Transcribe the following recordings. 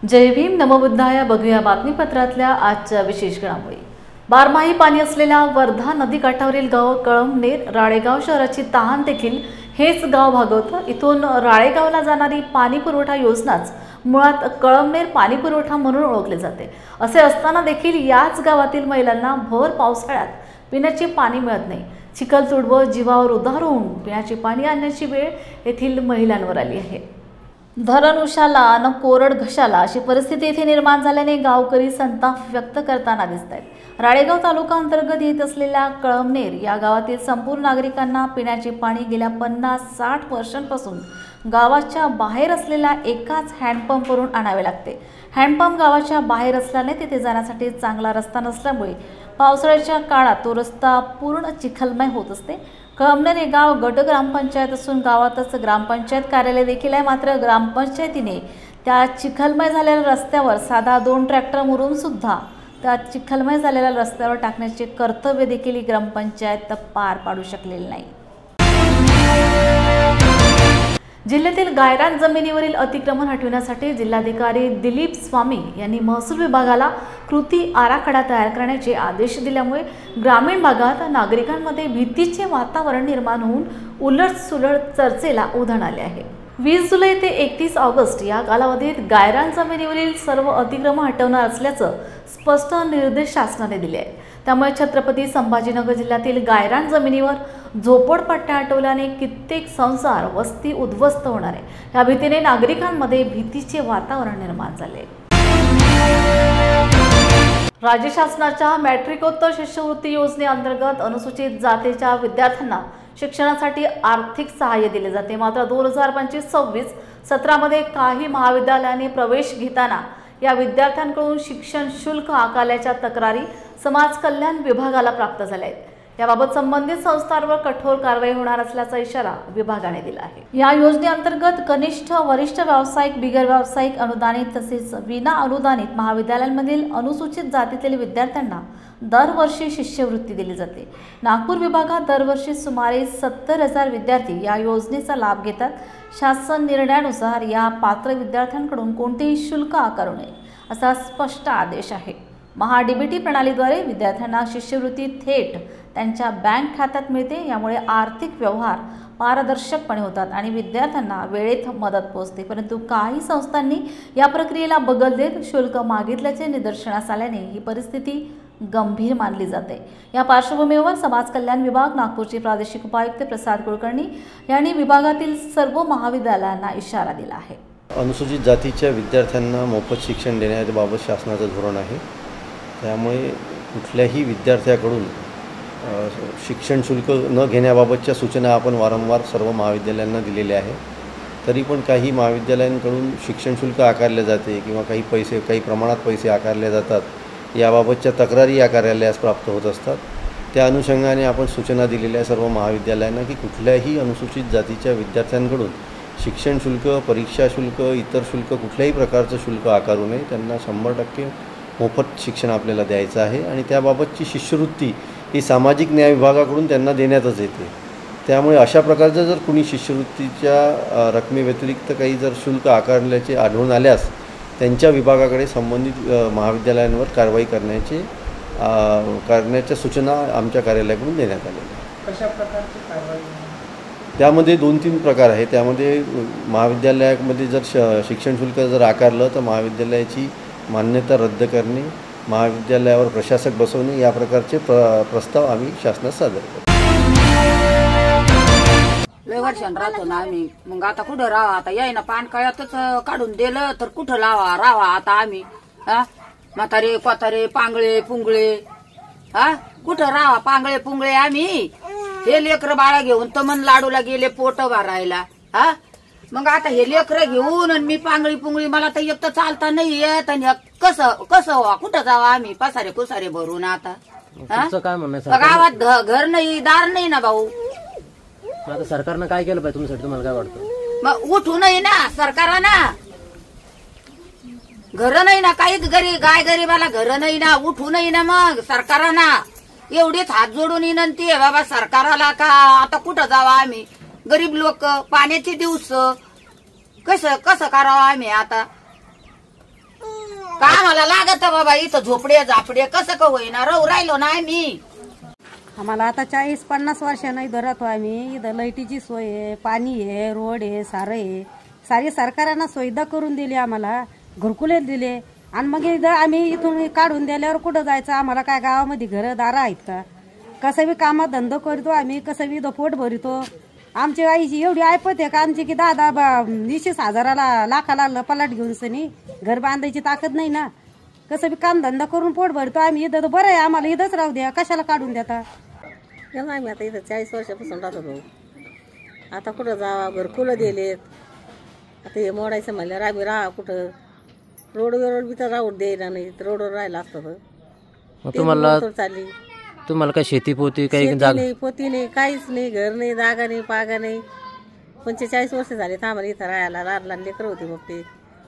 जय भीम नमोबुद्धाय। बघूया बातमीपत्रातल्या आजच्या विशेष घडामोडी। बारमाही पाणी असलेल्या वर्धा नदीकाठावरील गाव कळमनेर राळेगाव शहराची तहान देखील हेच गाव भागवतं। इथून राळेगावला जाणारी पाणी पुरवठा योजनाच मुळात कळमनेर पाणी पुरवठा म्हणून ओळखली जाते। असे असताना देखील याच गावातील महिलांना भर पावसाळ्यात पिण्याचे पाणी मिळत नाही। चिखल तुडवं जीवावर उधार होऊन पिण्याचे पाणी आणण्याची वेळ येथील महिलांवर आली आहे। धरण उशाला न कोरड घशाला अशी परिस्थिती येथे निर्माण झाल्याने गावकरी संताप व्यक्त करताना दिसत आहेत। राळेगाव तालुका अंतर्गत येत असलेल्या कळमनेर या गावातील संपूर्ण नागरिकांना पिण्याचे पाणी गेल्या 50-60 वर्षांपासून गावाच्या बाहेर असलेल्या एकाच हँडपंपवरून आणावे लागते। हँडपंप गावाच्या बाहेर असल्याने तिथे जाण्यासाठी चांगला रस्ता नसल्यामुळे पावसाळ्याच्या काळात तो रस्ता पूर्ण चिखलमय होत असते। कळमनेर हे गाव गट ग्रामपंचायत असून गावातच ग्रामपंचायत कार्यालय देखील आहे। मात्र ग्रामपंचायतीने त्या चिखलमय झालेल्या रस्त्यावर साधा 2 ट्रॅक्टर मुरून सुद्धा त्या चिखलमय झालेल्या रस्त्यावर टाकण्याचे कर्तव्य देखील ही ग्रामपंचायत पार पाडू शकलेली नाही। जिल्ह्यातील गायरान जमिनीवरील अतिक्रमण हटविण्यासाठी जिल्हाधिकारी दिलीप स्वामी यांनी महसूल विभागाला कृती आराखडा तयार करण्याचे आदेश दिल्यामुळे ग्रामीण भागात नागरिकांमध्ये भीतीचे वातावरण निर्माण होऊन उलटसुलट चर्चेला उधाण आले आहे। 20 जुलै ते 31 ऑगस्ट या कालावधीत गायरान जमिनीवरील सर्व अतिक्रमण हटवणार असल्याचं स्पष्ट निर्देश शासनाने दिले आहेत। त्यामुळे छत्रपती संभाजीनगर जिल्ह्यातील गायरान जमिनीवर झोपडपट्ट्या हटवल्याने कित्येक संसार वस्ती उद्ध्वस्त होणार आहे। या भीतीने नागरिकांमध्ये भीतीचे वातावरण निर्माण झाले। राज्य शासनाच्या मॅट्रिकोत्तर शिष्यवृत्ती योजनेअंतर्गत अनुसूचित जातीच्या विद्यार्थ्यांना शिक्षणासाठी आर्थिक सहाय्य दिले जाते। मात्र 2025-26 सत्रामध्ये काही महाविद्यालयाने प्रवेश घेताना या विद्यार्थ्यांकडून शिक्षण शुल्क आकारल्याच्या तक्रारी समाज कल्याण विभागाला प्राप्त झाल्या आहेत। याबाबत संबंधित संस्थांवर कठोर कारवाई होणार असल्याचा इशारा विभागाने दिला आहे। या योजनेअंतर्गत कनिष्ठ वरिष्ठ व्यावसायिक बिगर व्यावसायिक अनुदानित तसेच विना अनुदानित महाविद्यालयांमधील अनुसूचित जातीतील विद्यार्थ्यांना दरवर्षी शिष्यवृत्ती दिली जाते। नागपूर विभागात दरवर्षी सुमारे 70,000 विद्यार्थी या योजनेचा लाभ घेतात। शासन निर्णयानुसार या पात्र विद्यार्थ्यांकडून कोणतेही शुल्क आकारू नये असा स्पष्ट आदेश आहे। महाडीबीटी प्रणालीद्वारे विद्यार्थ्यांना शिष्यवृत्ती थेट त्यांच्या बँक खात्यात मिळते। यामुळे आर्थिक व्यवहार पारदर्शकपणे होतात आणि विद्यार्थ्यांना वेळेत मदत पोहोचते। परंतु काही संस्थांनी या प्रक्रियेला बगल देत शुल्क मागितल्याचे निदर्शनास आल्याने ही परिस्थिती गंभीर मानली जाते। या पार्श्वभूमीवर समाज कल्याण विभाग नागपूरचे प्रादेशिक उपायुक्त प्रसाद कुलकर्णी यांनी विभागातील सर्व महाविद्यालयांना इशारा दिला आहे। अनुसूचित जातीच्या विद्यार्थ्यांना मोफत शिक्षण देण्याबाबत शासनाचं धोरण आहे। त्यामुळे कुठल्याही विद्यार्थ्याकडून शिक्षण शुल्क न घेण्याबाबतच्या सूचना आपण वारंवार सर्व महाविद्यालयांना दिलेल्या आहे। तरी पण काही महाविद्यालयांकडून शिक्षण शुल्क आकारले जाते किंवा काही प्रमाणात पैसे आकारले जातात, याबाबतच्या तक्रारी या कार्यालयास प्राप्त होत असतात। त्या अनुषंगाने आपण सूचना दिलेल्या सर्व महाविद्यालयांना की कुठल्याही अनुसूचित जातीच्या विद्यार्थ्यांकडून शिक्षण शुल्क, परीक्षा शुल्क, इतर शुल्क कुठल्याही प्रकारचं शुल्क आकारू नये। त्यांना 100% मोफत शिक्षण आपल्याला द्यायचं आहे आणि त्याबाबतची शिष्यवृत्ती ही सामाजिक न्याय विभागाकडून त्यांना देण्यातच येते। त्यामुळे अशा प्रकारचं जर कुणी शिष्यवृत्तीच्या रकमेव्यतिरिक्त काही जर शुल्क आकारल्याचे आढळून आल्यास त्यांच्या विभागाकडे संबंधित महाविद्यालयांवर कारवाई करण्याच्या सूचना आमच्या कार्यालयाकडून देण्यात आलेल्या आहेत। कशा प्रकारची कारवाई? त्यामध्ये 2-3 प्रकार आहेत। त्यामध्ये महाविद्यालयामध्ये जर शिक्षण शुल्क जर आकारलं तर महाविद्यालयाची मान्यता रद्द करणे, महाविद्यालयावर प्रशासक बसवणे या प्रकारचे प्रस्ताव आम्ही शासनास सादर करतो। लय वर्षांनी राहतो ना आम्ही, मग आता कुठं राहा? आता यायना पान कळ्यातच काढून दिलं तर कुठं राहा आता आम्ही? म्हातारे कोतारे पांगळे पुंगळे कुठं राहा? पांगळे पुंगळे आम्ही हे लेकर बाळा घेऊन तमन लाडूला गेले पोट भरायला। मग आता हे लेकर घेऊन मी पांगळी पुंगळी मला तर एक तर चालता नाही येत आणि कसं व्हा? कुठं जावा आम्ही? पसारे कुसारे भरून आता काय म्हणणं गावात घर नाही दार नाही ना भाऊ। आता सरकारनं काय केलं पाहिजे तुमच्यासाठी? तुम्हाला काय वाटतं? मग उठू नाही ना सरकारांना? घर नाही ना काही गरीबाला घर नाही ना, उठू नाही ना मग सरकारांना? एवढीच हात जोडून विनंती आहे बाबा सरकाराला का आता कुठं जावा आम्ही? गरीब लोक, पाण्याचे दिवस कसं करावं आम्ही आता? का आम्हाला लागत बाबा इथं झोपडे झापडे कसं का होईना राहू राहिलो ना आम्ही. आम्हाला आता 40-50 वर्षांनी इथं राहतो आम्ही. इथं लाईटीची सोय आहे, पाणी आहे, रोड आहे, सारं आहे. सारी सरकारानं सुविधा करून दिली आम्हाला, घरकुले दिले. आणि मग इथं आम्ही इथून काढून दिल्यावर कुठं जायचं? आम्हाला काय गावामध्ये घरं दारं आहेत का? कसं बी कामात धंदा करतो आम्ही, कसं बी इथं पोट भरतो. आमच्या आईची एवढी ऐपत आहे का आमची की 10-20 लाखाला पलाट घेऊन सनी घर बांधायची ताकद नाही ना. कसं बी काम धंदा करून पोट भरतो आम्ही. इथं तर बरं आहे, आम्हाला इथंच राहू द्या, कशाला काढून देता? आम्ही आता इथं 40 वर्षापासून राहतो भाऊ. आता कुठं जावा? घरकुलं दिलेत, आता हे मोडायचं म्हणल्यावर आम्ही राहा कुठं? रोडवर बी तर राहू द्यायला नाही, रोडवर राहायला असतं. तुम्हाला काय शेती पोती काही नाही, पोती नाही, काहीच नाही, घर नाही, जागा नाही, पागा नाही. 45 वर्ष झाले तर आम्हाला इथं राहायला. लहान लेकरं होती मग ते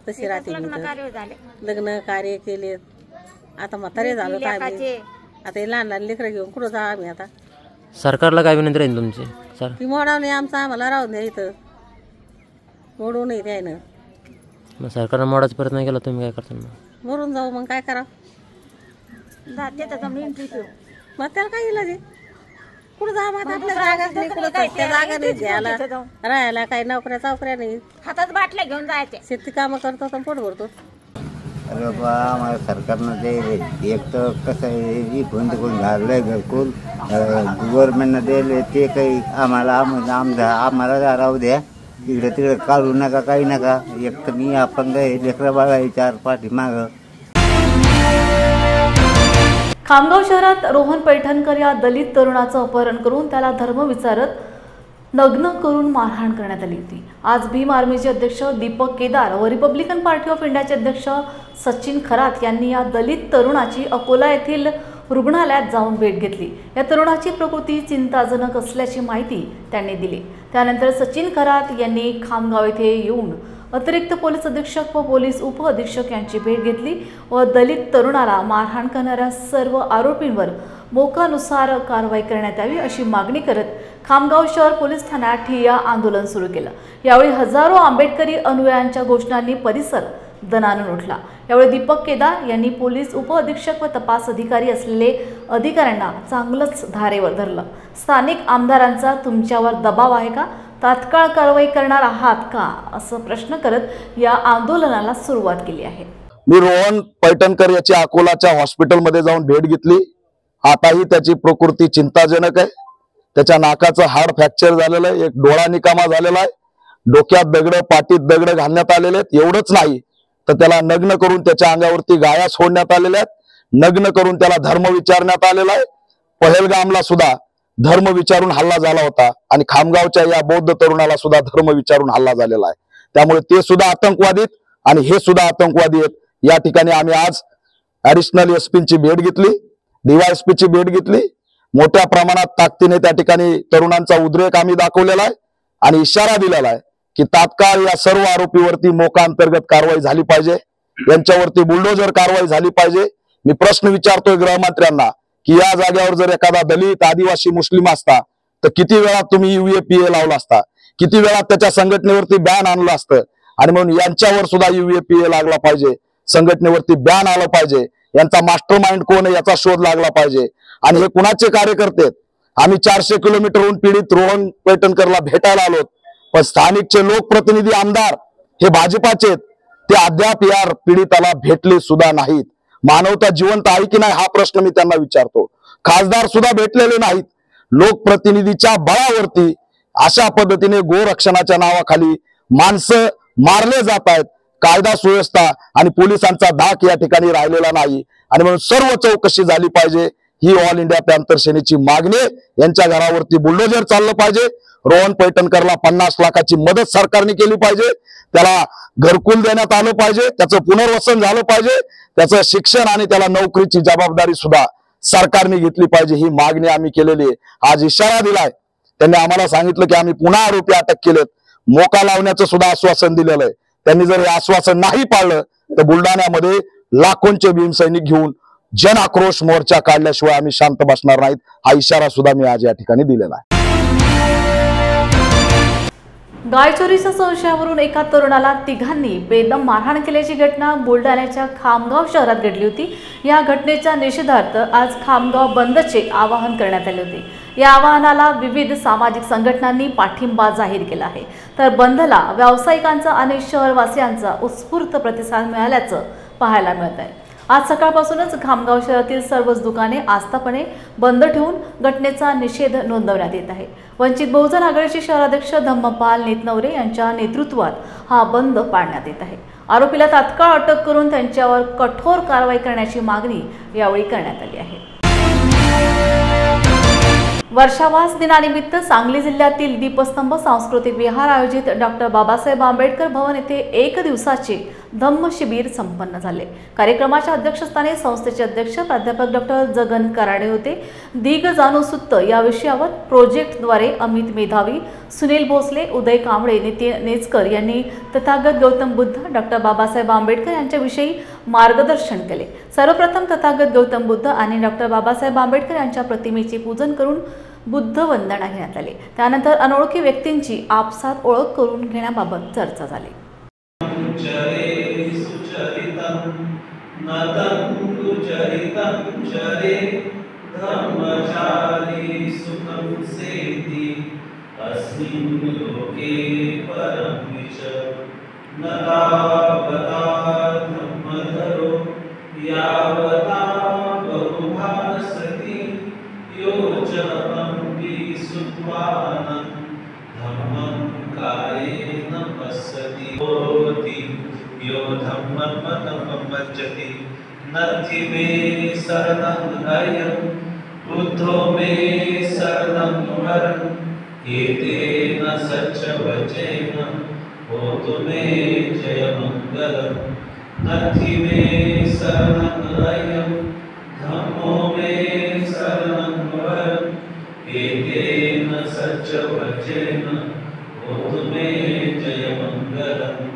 तशी राहते. लग्न कार्य केले, आता म्हातारे झालो तर आम्ही. आता हे लहान लेकरं घेऊन कुठं जा आम्ही? आता सरकारला काय विनंती राहील तुमची? सर ती मोडाव नाही आमचं, आम्हाला राहून द्या इथं, मोडू नाही द्यायनं. मग सरकारनं मोडायचा प्रयत्न केला, तुम्ही काय करता? मरून जाऊ मग काय करा? मग त्याला काय इलाज आहे? कुठं जा? मग आपल्या जागा नाही, कुठं जागा नाही द्यायला, राहायला काही नोकऱ्या चावकऱ्या नाही. हातात बाटल्या घेऊन जायचे, शेती कामं करतो तर पोट भरतो. अरे बा आम्हाला सरकारनं ते एक तर कसं आहे इकडून तिकडून झालंय घरकुल गव्हर्नमेंटनं दिले ते काही आम्हाला राहू द्या, इकडे तिकडे काढू नका, काही नका. एक तर मी अपंग आहे, लेकरं बाळा 4 पाठी मागं. खामगाव शहरात रोहन पैठणकर या दलित तरुणाचं अपहरण करून त्याला धर्म विचारत नग्न करून मारहाण करण्यात आली होती. आज भीम आर्मीचे अध्यक्ष दीपक केदार व रिपब्लिकन पार्टी ऑफ इंडियाचे अध्यक्ष सचिन खरात यांनी या दलित तरुणाची अकोला येथील रुग्णालयात जाऊन भेट घेतली. या तरुणाची प्रकृती चिंताजनक असल्याची माहिती त्यांनी दिली. त्यानंतर सचिन खरात यांनी खामगाव येथे येऊन अतिरिक्त पोलीस अधीक्षक व पोलीस उप अधीक्षक यांची भेट घेतली व दलित तरुणाला मारहाण करणाऱ्या सर्व आरोपींवर मोकानुसार कारवाई करण्यात यावी अशी मागणी करत खामगाव शहर पोलीस ठाण्यात ठिय्या आंदोलन सुरू केलं. यावेळी हजारो आंबेडकरी अनुयायांच्या घोषणांनी परिसर दणाणून उठला. यावेळी दीपक केदार यांनी पोलीस उप अधीक्षक व तपास अधिकारी असलेले अधिकाऱ्यांना चांगलंच धारेवर धरलं. स्थानिक आमदारांचा तुमच्यावर दबाव आहे का? तात्काळ कारवाई करणार आहात का? असं प्रश्न करत या आंदोलनाला सुरुवात केली आहे. मी रोहन पैठणकर याची अकोलाच्या हॉस्पिटलमध्ये जाऊन भेट घेतली. आताही त्याची प्रकृती चिंताजनक आहे. त्याच्या नाकाचं हाड फ्रॅक्चर झालेलं आहे, एक डोळा निकामा झालेला आहे, डोक्यात दगड, पाठीत दगड घालण्यात आलेले आहेत. एवढंच नाही तर त्याला नग्न करून त्याच्या अंगावरती गाया सोडण्यात आलेल्या आहेत, नग्न करून त्याला धर्म विचारण्यात आलेला आहे. पहलगामला सुद्धा धर्म विचारून हल्ला झाला होता आणि खामगावच्या या बौद्ध तरुणाला सुद्धा धर्म विचारून हल्ला झालेला आहे. त्यामुळे ते सुद्धा आतंकवादीत आणि हे सुद्धा आतंकवादी आहेत. या ठिकाणी आम्ही आज ऍडिशनल एसपीची भेट घेतली, डीवायएसपीची भेट घेतली. मोठ्या प्रमाणात ताकदीने त्या ठिकाणी तरुणांचा उद्रेक आम्ही दाखवलेला आहे आणि इशारा दिलेला आहे की तात्काळ या सर्व आरोपीवरती मोका अंतर्गत कारवाई झाली पाहिजे, यांच्यावरती बुलडोजर कारवाई झाली पाहिजे. मी प्रश्न विचारतोय गृहमंत्र्यांना की या जागेवर जर एखादा दलित, आदिवासी, मुस्लिम असता तर किती वेळा तुम्ही UAPA लावला असता, किती वेळा त्याच्या संघटनेवरती बॅन आणलं असतं. आणि म्हणून यांच्यावर सुद्धा UAPA लागला पाहिजे, संघटनेवरती बॅन आलं पाहिजे. यांचा मास्टर माइंड कोण आहे याचा शोध लागला पाहिजे. आणि हे कुणाचे कार्यकर्ते? आम्ही 400 किलोमीटरहून पीडित रोहन पैठणकरला भेटायला आलोत, पण स्थानिकचे लोकप्रतिनिधी आमदार हे भाजपाचे आहेत, ते अद्याप या पीडिताला भेटले सुद्धा नाहीत. मानवता जिवंत आहे की नाही हा प्रश्न मी त्यांना विचारतो. खासदार सुद्धा भेटलेले नाहीत. लोकप्रतिनिधीच्या बळावरती अशा पद्धतीने गोरक्षणाच्या नावाखाली माणसं मारले जात आहेत. कायदा सुव्यवस्था आणि पोलिसांचा धाक या ठिकाणी राहिलेला नाही आणि म्हणून सर्व चौकशी झाली पाहिजे. ही ऑल इंडिया पॅंथर सेनेची मागणी. यांच्या घरावरती बुलडोजर चाललं पाहिजे. रोहन पैठणकरला 50 लाखाची मदत सरकारने केली पाहिजे. त्याला घरकुल देण्यात आलं पाहिजे, त्याचं पुनर्वसन झालं पाहिजे, त्याचं शिक्षण आणि त्याला नोकरीची जबाबदारी सुद्धा सरकारने घेतली पाहिजे. ही मागणी आम्ही केलेली आहे. आज इशारा दिलाय, त्यांनी आम्हाला सांगितलं की आम्ही पुन्हा आरोपी अटक केलेत, मोका लावण्याचं सुद्धा आश्वासन दिलेलं आहे. त्यांनी जर हे आश्वासन नाही पाळलं तर बुलढाण्यामध्ये लाखोंचे भीमसैनिक घेऊन जन आक्रोश मोर्चा काढल्याशिवाय आम्ही शांत बसणार नाहीत. हा इशारा सुद्धा मी आज या ठिकाणी दिलेला आहे. गाय चोरीच्या संशयावरून एका तरुणाला तिघांनी बेदम मारहाण केल्याची घटना बुलढाण्याच्या खामगाव शहरात घडली होती। या घटनेच्या निषेधार्थ आज खामगाव बंदचे आवाहन करण्यात आले होते। या आवाहनाला विविध सामाजिक संघटनांनी पाठिंबा जाहीर केला आहे, तर बंदला व्यावसायिकांचा आणि शहरवासियांचा उत्स्फूर्त प्रतिसाद मिळाल्याचं पाहायला मिळत आहे। आज सकाळपासूनच खामगाव शहरातील सर्वच दुकाने आस्थापने बंद ठेवून घटनेचा निषेध नोंदवण्यात येत आहे। वंचित बहुजन आघाडीचे शहराध्यक्ष धम्मपाल नेतनवरे यांच्या नेतृत्वात हा बंद पाळण्यात येत आहे। आरोपीला तात्काळ अटक करून त्यांच्यावर कठोर कारवाई करण्याची मागणी यावेळी करण्यात आली आहे। वर्षावास दिनानिमित्त सांगली जिल्ह्यातील दीपस्तंभ सांस्कृतिक विहार आयोजित डॉक्टर बाबासाहेब आंबेडकर भवन येथे 1 दिवसाचे धम्म शिबिर संपन्न झाले। कार्यक्रमाच्या अध्यक्षस्थानी संस्थेचे अध्यक्ष प्राध्यापक डॉक्टर जगन कराडे होते। दिग जाणू सुत्त या विषयावर प्रोजेक्टद्वारे अमित मेधावी, सुनील भोसले, उदय कांबळे, नितीन नेचकर यांनी तथागत गौतम बुद्ध डॉक्टर बाबासाहेब आंबेडकर यांच्याविषयी मार्गदर्शन केले। सर्वप्रथम तथागत गौतम बुद्ध आणि डॉक्टर बाबासाहेब आंबेडकर यांच्या प्रतिमेचे पूजन करून बुद्ध वंदना घेण्यात आली। त्यानंतर अनोळखी व्यक्तींची आपसात ओळख करून घेण्याबाबत चर्चा झाली। नथि मे शरणं अयं बुद्धो मे शरणं वरं एतेन सच्चवचेन होतु मे जयमङ्गलम्। नथि मे शरणं अयं धम्मो मे शरणं वरं एतेन सच्चवचेन होतु मे जयमङ्गलम्।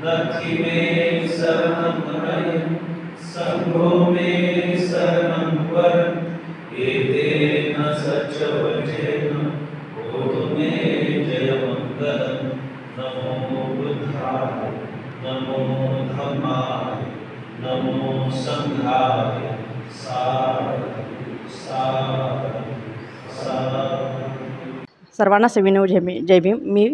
नथि मे शरणं अयं संघो मे शरणं वरं एतेन सच्चवचेन होतु मे जयमङ्गलम्। नमो बुद्धाय नमो धम्माय नमो संघाय साधु साधु साधु। सर्वांना सविनय जय भीम। मी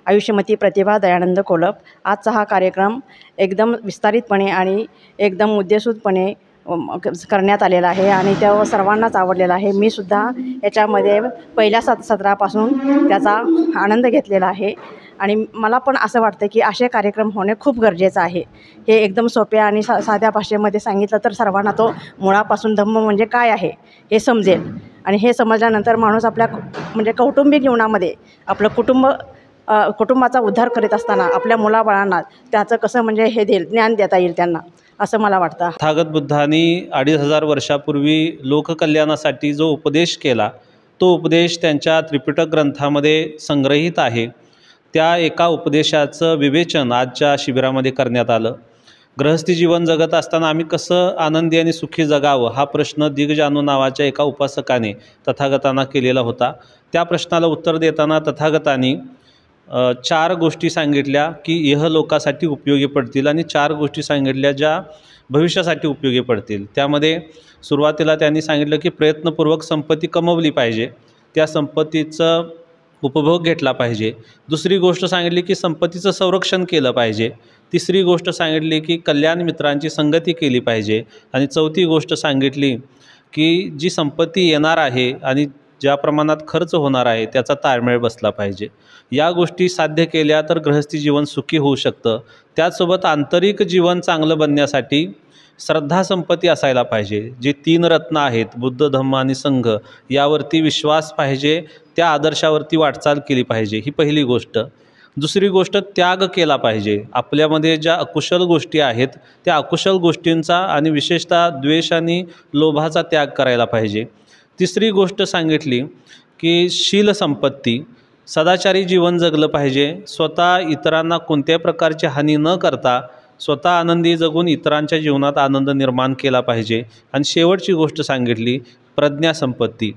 आयुष्यमती प्रतिभा दयानंद कोलप। आजचा हा कार्यक्रम एकदम विस्तारितपणे आणि एकदम मुद्देसूदपणे करण्यात आलेला आहे आणि त्या सर्वांनाच आवडलेला आहे। मी सुद्धा याच्यामध्ये पहिल्या सत्रापासून त्याचा आनंद घेतलेला आहे आणि मला पण असं वाटतं की असे कार्यक्रम होणे खूप गरजेचं आहे। हे एकदम सोप्या आणि साध्या भाषेमध्ये सांगितलं तर सर्वांना तो मुळापासून धम्म म्हणजे काय आहे हे समजेल आणि हे समजल्यानंतर माणूस आपल्या म्हणजे कौटुंबिक जीवनामध्ये आपलं कुटुंबाचा उद्धार करीत असताना आपल्या मुलाबाळांना त्याचं कसं म्हणजे हे ज्ञान देता येईल त्यांना, असं मला वाटतं। तथागत बुद्धांनी 2500 वर्षापूर्वी लोककल्याणासाठी जो उपदेश केला तो उपदेश त्यांच्या त्रिपिटक ग्रंथामध्ये संग्रहित आहे। त्या एका उपदेशाचं विवेचन आजच्या शिबिरामध्ये करण्यात आलं। गृहस्थी जीवन जगत असताना आम्ही कसं आनंदी आणि सुखी जगावं हा प्रश्न दिगजानू नावाच्या एका उपासकाने तथागतांना केलेला होता। त्या प्रश्नाला उत्तर देताना तथागतांनी 4 गोष्टी सांगितल्या की इहलोकासाठी उपयोगी पडतील आणि 4 गोष्टी सांगितल्या ज्या भविष्यासाठी उपयोगी पडतील। त्यामध्ये सुरुवातीला त्यांनी सांगितलं की प्रयत्नपूर्वक संपत्ती कमवली पाहिजे, त्या संपत्तीचं उपभोग घेतला पाहिजे। दुसरी गोष्ट सांगितली की संपत्तीचं संरक्षण केलं पाहिजे। तिसरी गोष्ट सांगितली की कल्याण मित्रांची संगती केली पाहिजे आणि चौथी गोष्ट सांगितली की जी संपत्ती येणार आहे आणि ज्या प्रमाणात खर्च होणार आहे त्याचा ताळमेळ बसला पाहिजे। या गोष्टी साध्य केल्या तर गृहस्थी जीवन सुखी होऊ शकतं। त्याचसोबत आंतरिक जीवन चांगलं बनण्यासाठी श्रद्धा संपत्ती असायला पाहिजे। जे 3 रत्न आहेत बुद्ध धम्म आणि संघ यावरती विश्वास पाहिजे, त्या आदर्शावरती वाटचाल केली पाहिजे, ही पहिली गोष्ट। दुसरी गोष्ट त्याग केला पाहिजे। आपल्यामध्ये ज्या अकुशल गोष्टी आहेत त्या अकुशल गोष्टींचा आणि विशेषतः द्वेष आणि लोभाचा त्याग करायला पाहिजे। तिसरी गोष्ट सांगितली की शील संपत्ती, सदाचारी जीवन जगलं पाहिजे। स्वतः इतरांना कोणत्याही प्रकारची हानी न करता स्वतः आनंदी जगून इतरांच्या जीवनात आनंद निर्माण केला पाहिजे। आणि शेवटची गोष्ट सांगितली प्रज्ञा संपत्ती,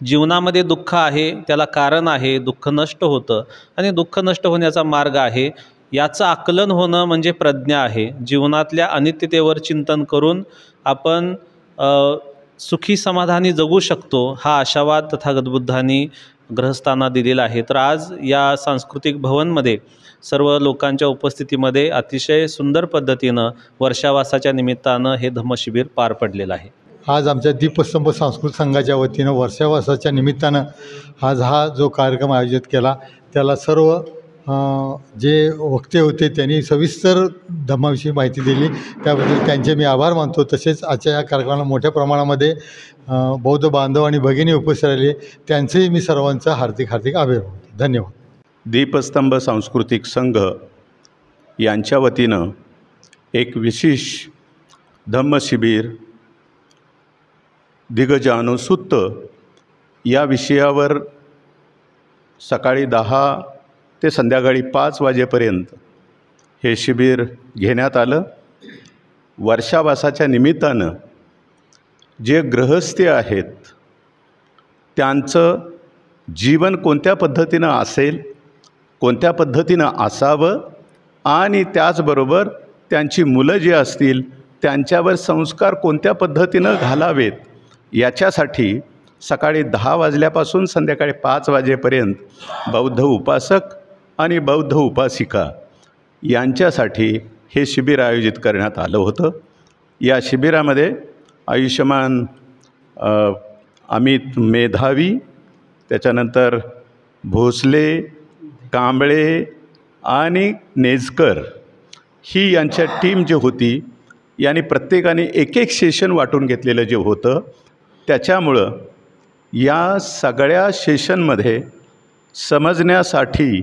जीवनामध्ये दुःख आहे, त्याला कारण आहे, दुःख नष्ट होतं आणि दुःख नष्ट होण्याचा मार्ग आहे. याचं आकलन होणं म्हणजे प्रज्ञा आहे. जीवनातल्या अनित्यतेवर चिंतन करून आपण सुखी समाधानी जगू शकतो, हा आशावाद तथागत बुद्धांनी ग्रहस्थांना दिलेला आहे. तर आज या सांस्कृतिक भवनमध्ये सर्व लोकांच्या उपस्थितीमध्ये अतिशय सुंदर पद्धतीनं वर्षावासाच्या निमित्तानं हे धम्मशिबिर पार पडलेलं आहे. आज आमच्या दीपस्तंभ सांस्कृतिक संघाच्या वतीनं वर्षावासाच्या निमित्तानं आज हा जो कार्यक्रम आयोजित केला, त्याला सर्व जे वक्ते होते त्यांनी सविस्तर धम्माविषयी माहिती दिली, त्याबद्दल त्यांचे मी आभार मानतो. तसेच आजच्या या कार्यक्रमाला मोठ्या प्रमाणामध्ये बौद्ध बांधव आणि भगिनी उपस्थित राहिले, त्यांचेही मी सर्वांचा हार्दिक आभार मानतो. धन्यवाद. दीपस्तंभ सांस्कृतिक संघ यांच्या वतीनं एक विशेष धम्मशिबिर दिगजानुसुत्त या विषयावर सकाळी 10 ते संध्याकाळी 5 वाजेपर्यंत हे शिबिर घेण्यात आलं. वर्षावासाच्या निमित्तानं जे गृहस्थी आहेत त्यांचं जीवन कोणत्या पद्धतीनं असेल, कोणत्या पद्धतीनं असावं आणि त्याचबरोबर त्यांची मुलं जी असतील त्यांच्यावर संस्कार कोणत्या पद्धतीनं घालावेत याच्यासाठी सकाळी 10 वाजल्यापासून संध्याकाळी 5 वाजेपर्यंत बौद्ध उपासक आणि बौद्ध उपासिका यांच्यासाठी हे शिबिर आयोजित करण्यात आलं होतं. या शिबिरामध्ये आयुष्यमान अमित मेधावी, त्याच्यानंतर भोसले, कांबळे आणि नेजकर ही यांच्या टीम जी होती यांनी प्रत्येकाने एक सेशन वाटून घेतलेलं जे होतं, त्याच्यामुळं या सगळ्या सेशनमध्ये समजण्यासाठी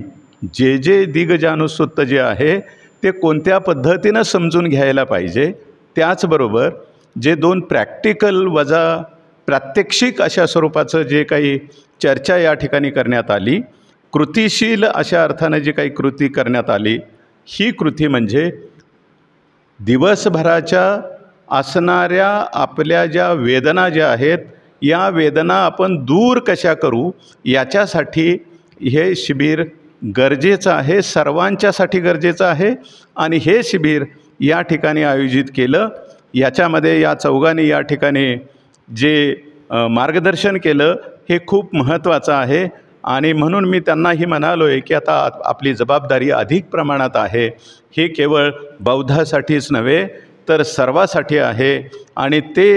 जे दिगजानुसुत्त जे आहे ते कोणत्या पद्धतीनं समजून घ्यायला पाहिजे, त्याचबरोबर जे 2 प्रॅक्टिकल वजा प्रात्यक्षिक अशा स्वरूपाचं जे काही चर्चा या ठिकाणी करण्यात आली, कृतिशील अशा अर्थानं जी काही कृती करण्यात आली, ही कृती म्हणजे दिवसभराच्या असणाऱ्या आपल्या ज्या वेदना ज्या आहेत या वेदना आपण दूर कशा करू याच्यासाठी हे शिबिर गरजेचं आहे, सर्वांच्यासाठी गरजेचं आहे. आणि हे शिबिर या ठिकाणी आयोजित केलं, याच्यामध्ये या चौघांनी या ठिकाणी जे मार्गदर्शन केलं हे खूप महत्त्वाचं आहे. आणि म्हणून मी त्यांनाही म्हणालो आहे की आता आपली जबाबदारी अधिक प्रमाणात आहे. हे केवळ बौद्धासाठीच नव्हे तर सर्वासाठी आहे आणि ते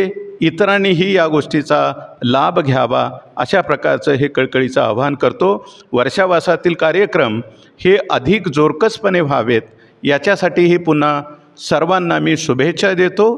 इतरांनीही या गोष्टीचा लाभ घ्यावा अशा प्रकारचं हे कळकळीचं आवाहन करतो. वर्षावासातील कार्यक्रम हे अधिक जोरकसपणे व्हावेत याच्यासाठीही पुन्हा सर्वांना मी शुभेच्छा देतो.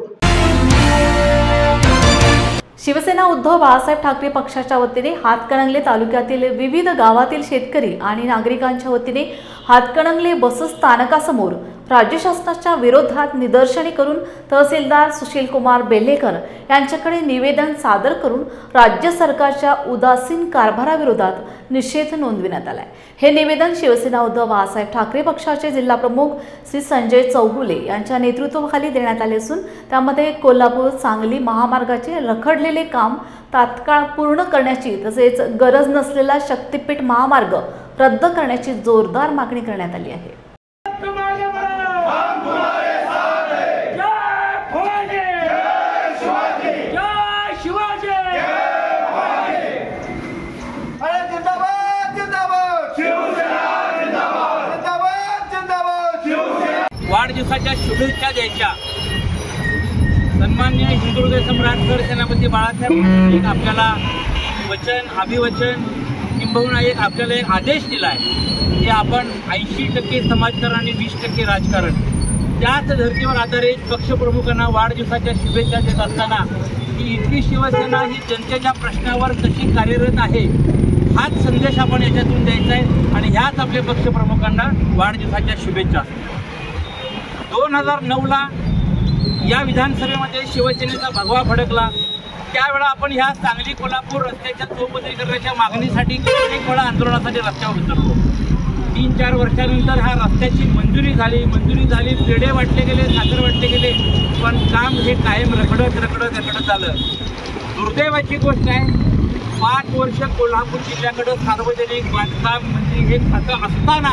शिवसेना उद्धव बाळासाहेब ठाकरे पक्षाच्या वतीने हातकणंगले तालुक्यातील विविध गावातील शेतकरी आणि नागरिकांच्या वतीने हातकणंगले बसस्थानकासमोर राज्य शासनाच्या विरोधात निदर्शने करून तहसीलदार सुशीलकुमार बेल्हेकर यांच्याकडे निवेदन सादर करून राज्य सरकारच्या उदासीन कारभाराविरोधात निषेध नोंदविण्यात आलाय. हे निवेदन शिवसेना उद्धव बाळासाहेब ठाकरे पक्षाचे जिल्हा प्रमुख श्री संजय चौगुले यांच्या नेतृत्वाखाली देण्यात आले असून त्यामध्ये कोल्हापूर सांगली महामार्गाचे रखडलेले काम तात्काळ पूर्ण करण्याची तसेच गरज नसलेला शक्तीपीठ महामार्ग रद्द करण्याची जोरदार मागणी करण्यात आली आहे. वाढदिवसाच्या शुभेच्छा द्यायच्या. सन्माननीय हिंदुहृदय सम्राट सरसेनापती बाळासाहेब एक आपल्याला वचन, अभिवचन किंबहुना आपल्याला एक आदेश दिला आहे की आपण 80% समाजकारण आणि 20% राजकारण, त्याच धर्तीवर आधारित पक्षप्रमुखांना वाढदिवसाच्या शुभेच्छा देत असताना की इतकी शिवसेना ही जनतेच्या प्रश्नावर कशी कार्यरत आहे हाच संदेश आपण याच्यातून द्यायचा आहे आणि ह्याच आपल्या पक्षप्रमुखांना वाढदिवसाच्या शुभेच्छा. 2009ला या विधानसभेमध्ये शिवसेनेचा भगवा फडकला. त्यावेळा आपण ह्या सांगली कोल्हापूर रस्त्याच्या चौपदरीकरणाच्या मागणीसाठी अनेक वेळा आंदोलनासाठी रस्त्यावर उतरलो. 3-4 वर्षानंतर ह्या रस्त्याची मंजुरी झाली, पेढे वाटले गेले, साखर वाटले गेले, पण काम हे कायम रखडत झालं. दुर्दैवाची गोष्ट आहे 5 वर्ष कोल्हापूर जिल्ह्याकडे सार्वजनिक बांधकाम मंत्री हे खातं असताना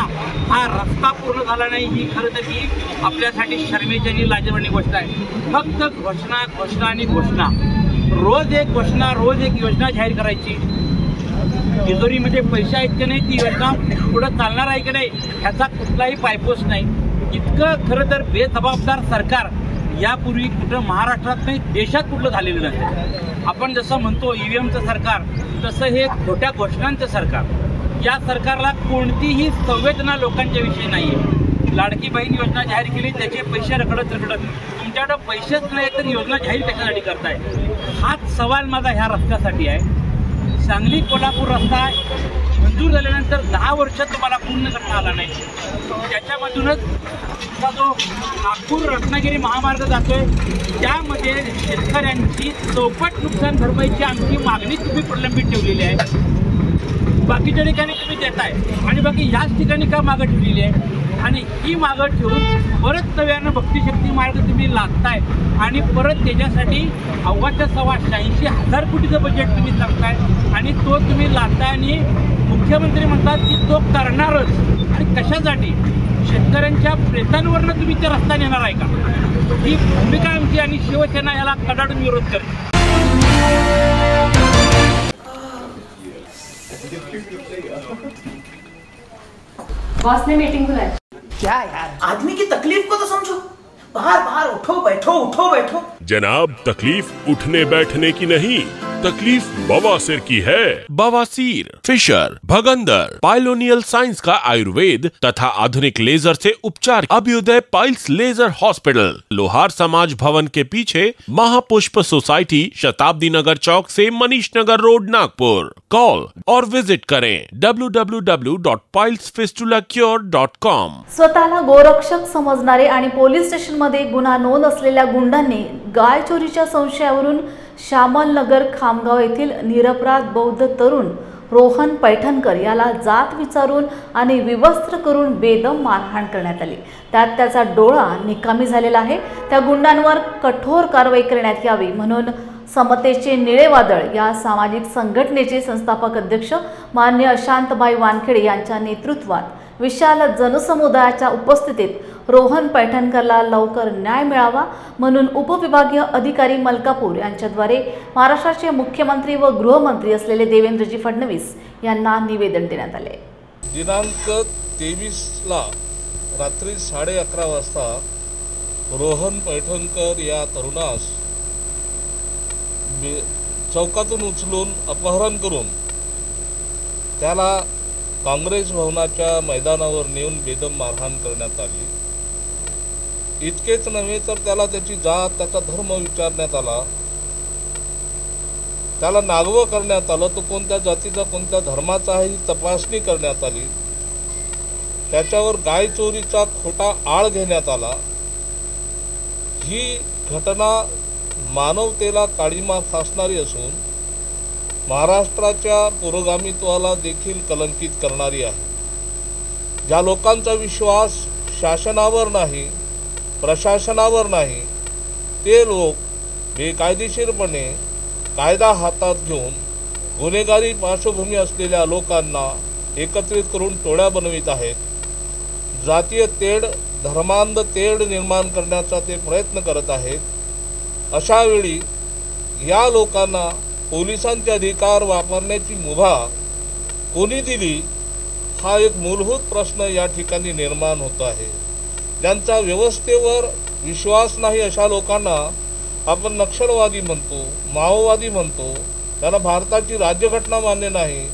हा रस्ता पूर्ण झाला नाही, ही खरं तर ही आपल्यासाठी शर्मेची आणि लाजिरवाणी गोष्ट आहे. फक्त घोषणा घोषणा आणि घोषणा, रोज एक घोषणा, रोज एक योजना जाहीर करायची. तिजोरीमध्ये पैसे आहेत की नाही, ती योजना पुढं चालणार आहे की नाही, ह्याचा कुठलाही पायपोस नाही. इतकं खरं तर बेजबाबदार सरकार यापूर्वी कुठं महाराष्ट्रात नाही, देशात कुठलं झालेलं नाही. आपण जसं म्हणतो EVMचं सरकार, तसं हे खोट्या घोषणांचं सरकार. या सरकारला कोणतीही संवेदना लोकांच्या विषयी नाही आहे. लाडकी बहीण योजना जाहीर केली, त्याचे पैसे रखडत तुमच्याकडं पैसेच नाही तर योजना जाहीर कशासाठी करताय, हाच सवाल माझा ह्या रस्त्यासाठी आहे. सांगली कोल्हापूर रस्ता मंजूर झाल्यानंतर 10 वर्ष तुम्हाला पूर्ण करता आला नाही. त्याच्यामधूनच तुमचा जो नागपूर रत्नागिरी महामार्ग जातोय त्यामध्ये शेतकऱ्यांची चौपट नुकसान भरपाईची आमची मागणी तुम्ही प्रलंबित ठेवलेली आहे. बाकीच्या ठिकाणी तुम्ही देताय आणि बाकी याच ठिकाणी का मागं ठेवलेली आहे, आणि ही मागं ठेवून परत नव्यानं भक्तिशक्ती मार्ग तुम्ही लादताय आणि परत त्याच्यासाठी अवघाच्या 86,000 कोटीचं बजेट तुम्ही सांगताय आणि तो तुम्ही लादताय. आणि मुख्यमंत्री म्हणतात की तो करणारच, आणि कशासाठी? शेतकऱ्यांच्या प्रेतांवरनं तुम्ही ते रस्ता नेणार आहे का? ही भूमिका आमची आणि शिवसेना याला कडाडून विरोध करते. बॉस ने मीटिंग बुलाई. क्या यार, आदमी की तकलीफ को तो समझो. बाहर बाहर उठो बैठो. जनाब, तकलीफ उठने बैठने की नहीं, तकलीफ बवासीर की है. बवासीर, फिशर, भगंदर, पाइलोनियल साइंस का आयुर्वेद तथा आधुनिक लेजर से उपचार. अभ्युदय पाइल्स लेजर हॉस्पिटल, लोहार समाज भवन के पीछे, महापुष्प सोसाइटी, शताब्दी नगर चौक से मनीष नगर रोड, नागपुर. कॉल और विजिट करें www.pilesfistulacure.com. स्वतःला गोरक्षक समजणारे आणि पोलीस स्टेशनमध्ये गुन्हा नोंद असलेल्या गुंडांनी गाय चोरीच्या संशयावरून श्यामलनगर खामगाव येथील निरपराध बौद्ध तरुण रोहन पैठणकर याला जात विचारून आणि विवस्त्र करून बेदम मारहाण करण्यात आली. त्यात त्याचा डोळा निकामी झालेला आहे. त्या गुंडांवर कठोर कारवाई करण्यात यावी म्हणून समतेचे निळे वादळ या सामाजिक संघटनेचे संस्थापक अध्यक्ष मान्य अशांतबाई वानखेडे यांच्या नेतृत्वात विशाल जनसमुदायाच्या उपस्थितीत रोहन पैठणकरला लवकर न्याय मिळावा म्हणून उपविभागीय अधिकारी मलकापूर यांच्याद्वारे महाराष्ट्राचे मुख्यमंत्री व गृहमंत्री असलेले देवेंद्रजी फडणवीस यांना निवेदन देण्यात आले. दिनांक 23ला रात्री 11:30 वाजता रोहन पैठणकर या तरुणास चौकातून उचलून अपहरण करून त्याला काँग्रेस भवनाच्या मैदानावर नेऊन बेदम मारहाण करण्यात आली. इतकेच नव्हे तर त्याला त्याची जात, त्याचा धर्म विचारण्यात आला, त्याला नागवं करण्यात आलं, तो कोणत्या जातीचा कोणत्या धर्माचा आहे ही तपासणी करण्यात आली. त्याच्यावर गाय चोरीचा खोटा आळ घेण्यात आला. ही घटना मानवतेला काळीमा फासणारी असून महाराष्ट्राच्या पुरोगामित्वाला देखील कलंकित करणारी आहे. ज्या लोकांचा विश्वास शासनावर नाही, प्रशासनावर नाही, ते लोक बेकायदेशीरपणे कायदा हातात घेऊन गुन्हेगारी पार्श्वभूमी असलेल्या लोकांना एकत्रित करून टोळ्या बनवित आहेत. जातीय तेढ, धर्मांध तेढ निर्माण करण्याचा ते प्रयत्न करत आहेत. अशा वेळी या लोकांना पोलिसांचे अधिकार वापरण्याची मुभा कोणी दिली हा एक मूलभूत प्रश्न या ठिकाणी निर्माण होत आहे. ज्यांचा व्यवस्थेवर विश्वास नाही अशा लोकांना आपण नक्षलवादी म्हणतो, माओवादी म्हणतो. त्यांना भारताची राज्यघटना मान्य नाही,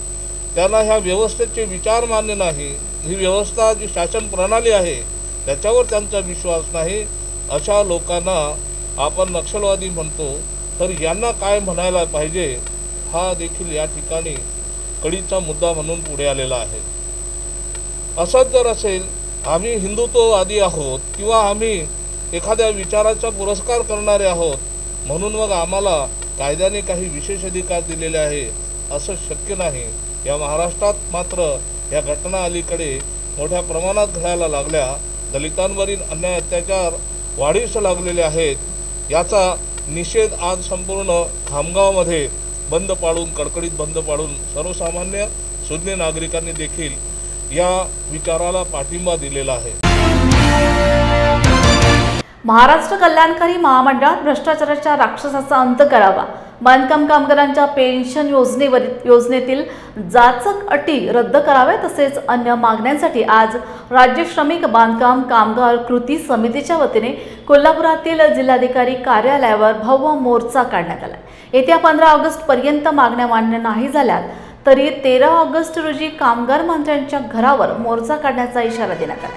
त्यांना ह्या व्यवस्थेचे विचार मान्य नाही, ही व्यवस्था जी शासन प्रणाली आहे त्याच्यावर त्यांचा विश्वास नाही. अशा लोकांना आपण नक्षलवादी म्हणतो. तर यांना काय म्हणायला पाहिजे हा देखील या ठिकाणी कळीचा मुद्दा म्हणून पुढे आलेला आहे. असंच जर असेल, आम्ही हिंदुत्ववादी आहोत किंवा आम्ही एखाद्या विचाराचा पुरस्कार करणारे आहोत म्हणून मग आम्हाला कायद्याने काही विशेष अधिकार दिलेले आहे असं शक्य नाही. या महाराष्ट्रात मात्र या घटना अलीकडे मोठ्या प्रमाणात घडायला लागल्या. दलितांवरील अन्याय अत्याचार वाढीस लागलेले आहेत. याचा निषेध आज संपूर्ण खामगावमध्ये बंद पाडून, कडकडीत बंद पाडून सर्वसामान्य शून्य नागरिकांनी देखील या विचाराला पाठिंबा दिलेला आहे. महाराष्ट्र कल्याणकारी महामंडळात भ्रष्टाचाराच्या राक्षसाचा अंत करावा, बांधकाम कामगारांच्या पेन्शन योजनेतील जाचक अटी रद्द कराव्या तसेच अन्य मागण्यांसाठी आज राज्य श्रमिक बांधकाम कामगार कृती समितीच्या वतीने कोल्हापुरातील जिल्हाधिकारी कार्यालयावर भव्य मोर्चा काढण्यात आला. येत्या 15 ऑगस्ट पर्यंत मागण्या मान्य नाही झाल्या तरी 13 ऑगस्ट रोजी कामगार मंत्र्यांच्या घरावर मोर्चा काढण्याचा इशारा देण्यात आला.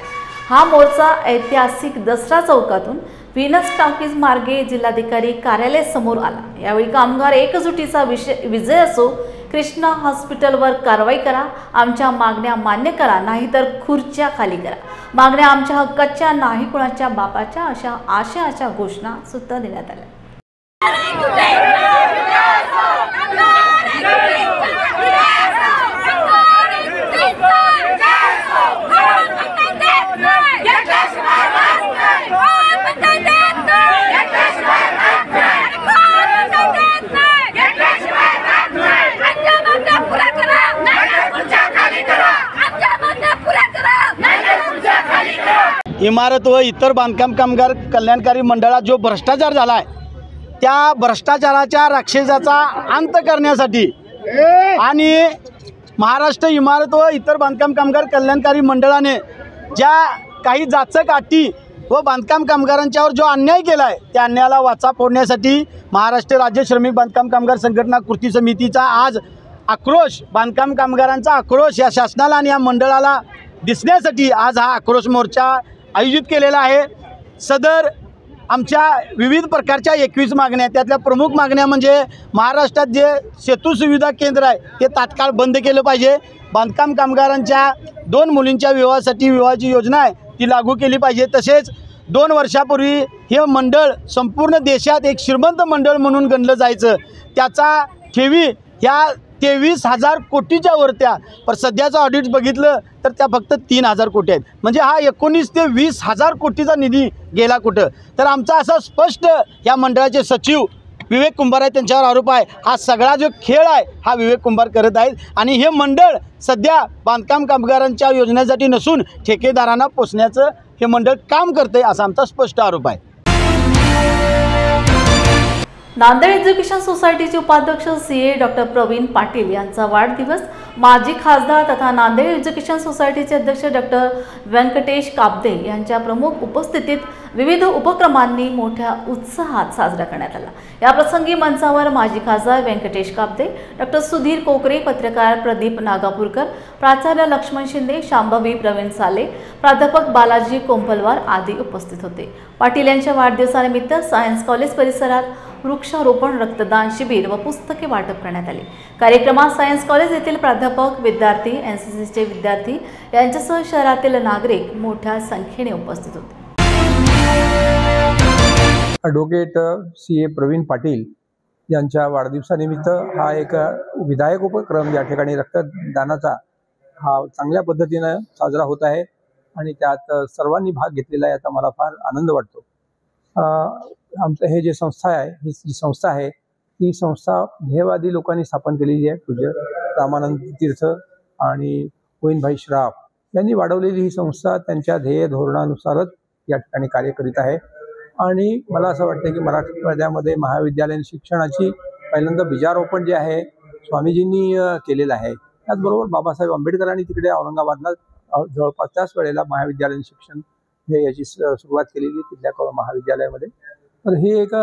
हा मोर्चा ऐतिहासिक दसरा चौकातून व्हीनस टॉकीज मार्गे जिल्हाधिकारी कार्यालय समोर आला. यावेळी कामगार एकजुटीचा विजय असो, कृष्णा हॉस्पिटलवर कारवाई करा, आमच्या मागण्या मान्य करा, नाहीतर खुर्च्या खाली करा, मागण्या आमच्या हक्काच्या नाही कुणाच्या बापाच्या, अशा आशयाच्या घोषणा सुद्धा देण्यात आल्या. इमारत व इतर बांधकाम कामगार कल्याणकारी मंडळात जो भ्रष्टाचार झाला आहे त्या भ्रष्टाचाराच्या राक्षसाचा अंत करण्यासाठी आणि महाराष्ट्र इमारत व इतर बांधकाम कामगार कल्याणकारी मंडळाने ज्या काही जाचक अटी व बांधकाम कामगारांच्यावर जो अन्याय केला आहे त्या अन्यायाला वाचा फोडण्यासाठी महाराष्ट्र राज्य श्रमिक बांधकाम कामगार संघटना कृती समितीचा आज आक्रोश, बांधकाम कामगारांचा आक्रोश या शासनाला आणि या मंडळाला दिसण्यासाठी आज हा आक्रोश मोर्चा आयोजित केलेला आहे. सदर आमच्या विविध प्रकारच्या 21 मागण्या, त्यातल्या प्रमुख मागण्या म्हणजे महाराष्ट्रात जे सेतू सुविधा केंद्र आहे ते तात्काळ बंद केलं पाहिजे, बांधकाम कामगारांच्या 2 मुलींच्या विवाहासाठी विवाहाची योजना आहे ती लागू केली पाहिजे, तसेच 2 वर्षापूर्वी हे मंडळ संपूर्ण देशात एक श्रीमंत मंडळ म्हणून गणलं जायचं, त्याचा ठेवी ह्या 23,000 कोटीच्या वरत्या, पण सध्याचं ऑडिट बघितलं तर त्या फक्त 3,000 कोटी आहेत. म्हणजे हा 19 ते 20,000 कोटीचा निधी गेला कुठं. तर आमचा असा स्पष्ट या मंडळाचे सचिव विवेक कुंभार आहे त्यांच्यावर आरोप आहे. हा सगळा जो खेळ आहे हा विवेक कुंभार करत आहेत आणि हे मंडळ सध्या बांधकाम कामगारांच्या योजनेसाठी नसून ठेकेदारांना पोचण्याचं हे मंडळ काम करते असा आमचा स्पष्ट आरोप आहे. नांदेड एज्युकेशन सोसायटीचे उपाध्यक्ष CA डॉक्टर प्रवीण पाटील यांचा वाढदिवस माजी खासदार तथा नांदेड एज्युकेशन सोसायटीचे अध्यक्ष डॉक्टर व्यंकटेश काब्दे यांच्या प्रमुख उपस्थितीत विविध उपक्रमांनी मोठ्या उत्साहात साजरा करण्यात आला. या प्रसंगी मंचावर माजी खासदार व्यंकटेश काब्दे, डॉक्टर सुधीर कोकरे, पत्रकार प्रदीप नागापूरकर, प्राचार्य लक्ष्मण शिंदे, शांभवी प्रवीण साले, प्राध्यापक बालाजी कोंपलवार आदी उपस्थित होते. पाटील यांच्या वाढदिवसानिमित्त सायन्स कॉलेज परिसरात वृक्षारोपण, रक्तदान शिबिर व पुस्तके वाटप करण्यात आले. कार्यक्रमात सायन्स कॉलेज येथील प्राध्यापक, विद्यार्थी, NCCचे विद्यार्थी यांच्यासह शहरातील नागरिक मोठ्या संख्येने उपस्थित होते. ॲडव्होकेट CA प्रवीण पाटील यांच्या वाढदिवसानिमित्त हा एक विधायक उपक्रम या ठिकाणी रक्तदानाचा हा चांगल्या पद्धतीनं साजरा होत आहे आणि त्यात सर्वांनी भाग घेतलेला आहे याचा मला फार आनंद वाटतो. आमचं हे जे संस्था आहे, ही जी संस्था आहे ती संस्था ध्येयवादी लोकांनी स्थापन केलेली आहे. पूज्य रामानंद तीर्थ आणि गोविंदभाई श्राफ यांनी वाढवलेली ही संस्था त्यांच्या ध्येय धोरणानुसारच या ठिकाणी कार्य करीत आहे आणि मला असं वाटतं की मराठवाड्यामध्ये महाविद्यालयीन शिक्षणाची पहिल्यांदा बीजारोपण जे आहे स्वामीजींनी केलेलं आहे. त्याचबरोबर बाबासाहेब आंबेडकरांनी तिकडे औरंगाबादला जवळपास त्याच वेळेला महाविद्यालयीन शिक्षण हे याची सुरुवात केलेली तिथल्या महाविद्यालयामध्ये. तर हे एक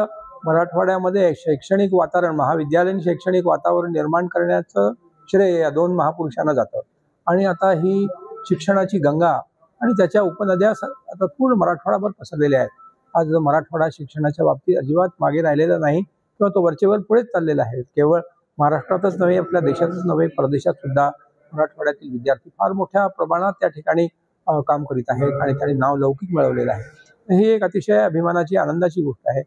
मराठवाड्यामध्ये शैक्षणिक वातावरण, महाविद्यालयीन शैक्षणिक वातावरण निर्माण करण्याचं श्रेय या 2 महापुरुषांना जातं आणि आता ही शिक्षणाची गंगा आणि त्याच्या उपनद्या आता पूर्ण मराठवाडाभर पसरलेल्या आहेत. आज मराठवाडा शिक्षणाच्या बाबतीत अजिबात मागे राहिलेला नाही किंवा तो वरचेवर पुढेच चाललेला आहे. केवळ महाराष्ट्रातच नव्हे, आपल्या देशातच नव्हे, परदेशात सुद्धा मराठवाड्यातील विद्यार्थी फार मोठ्या प्रमाणात त्या ठिकाणी काम करीत आहेत आणि त्यांनी नाव लौकिक मिळवलेलं आहे. ही एक अतिशय अभिमानाची, आनंदाची गोष्ट आहे.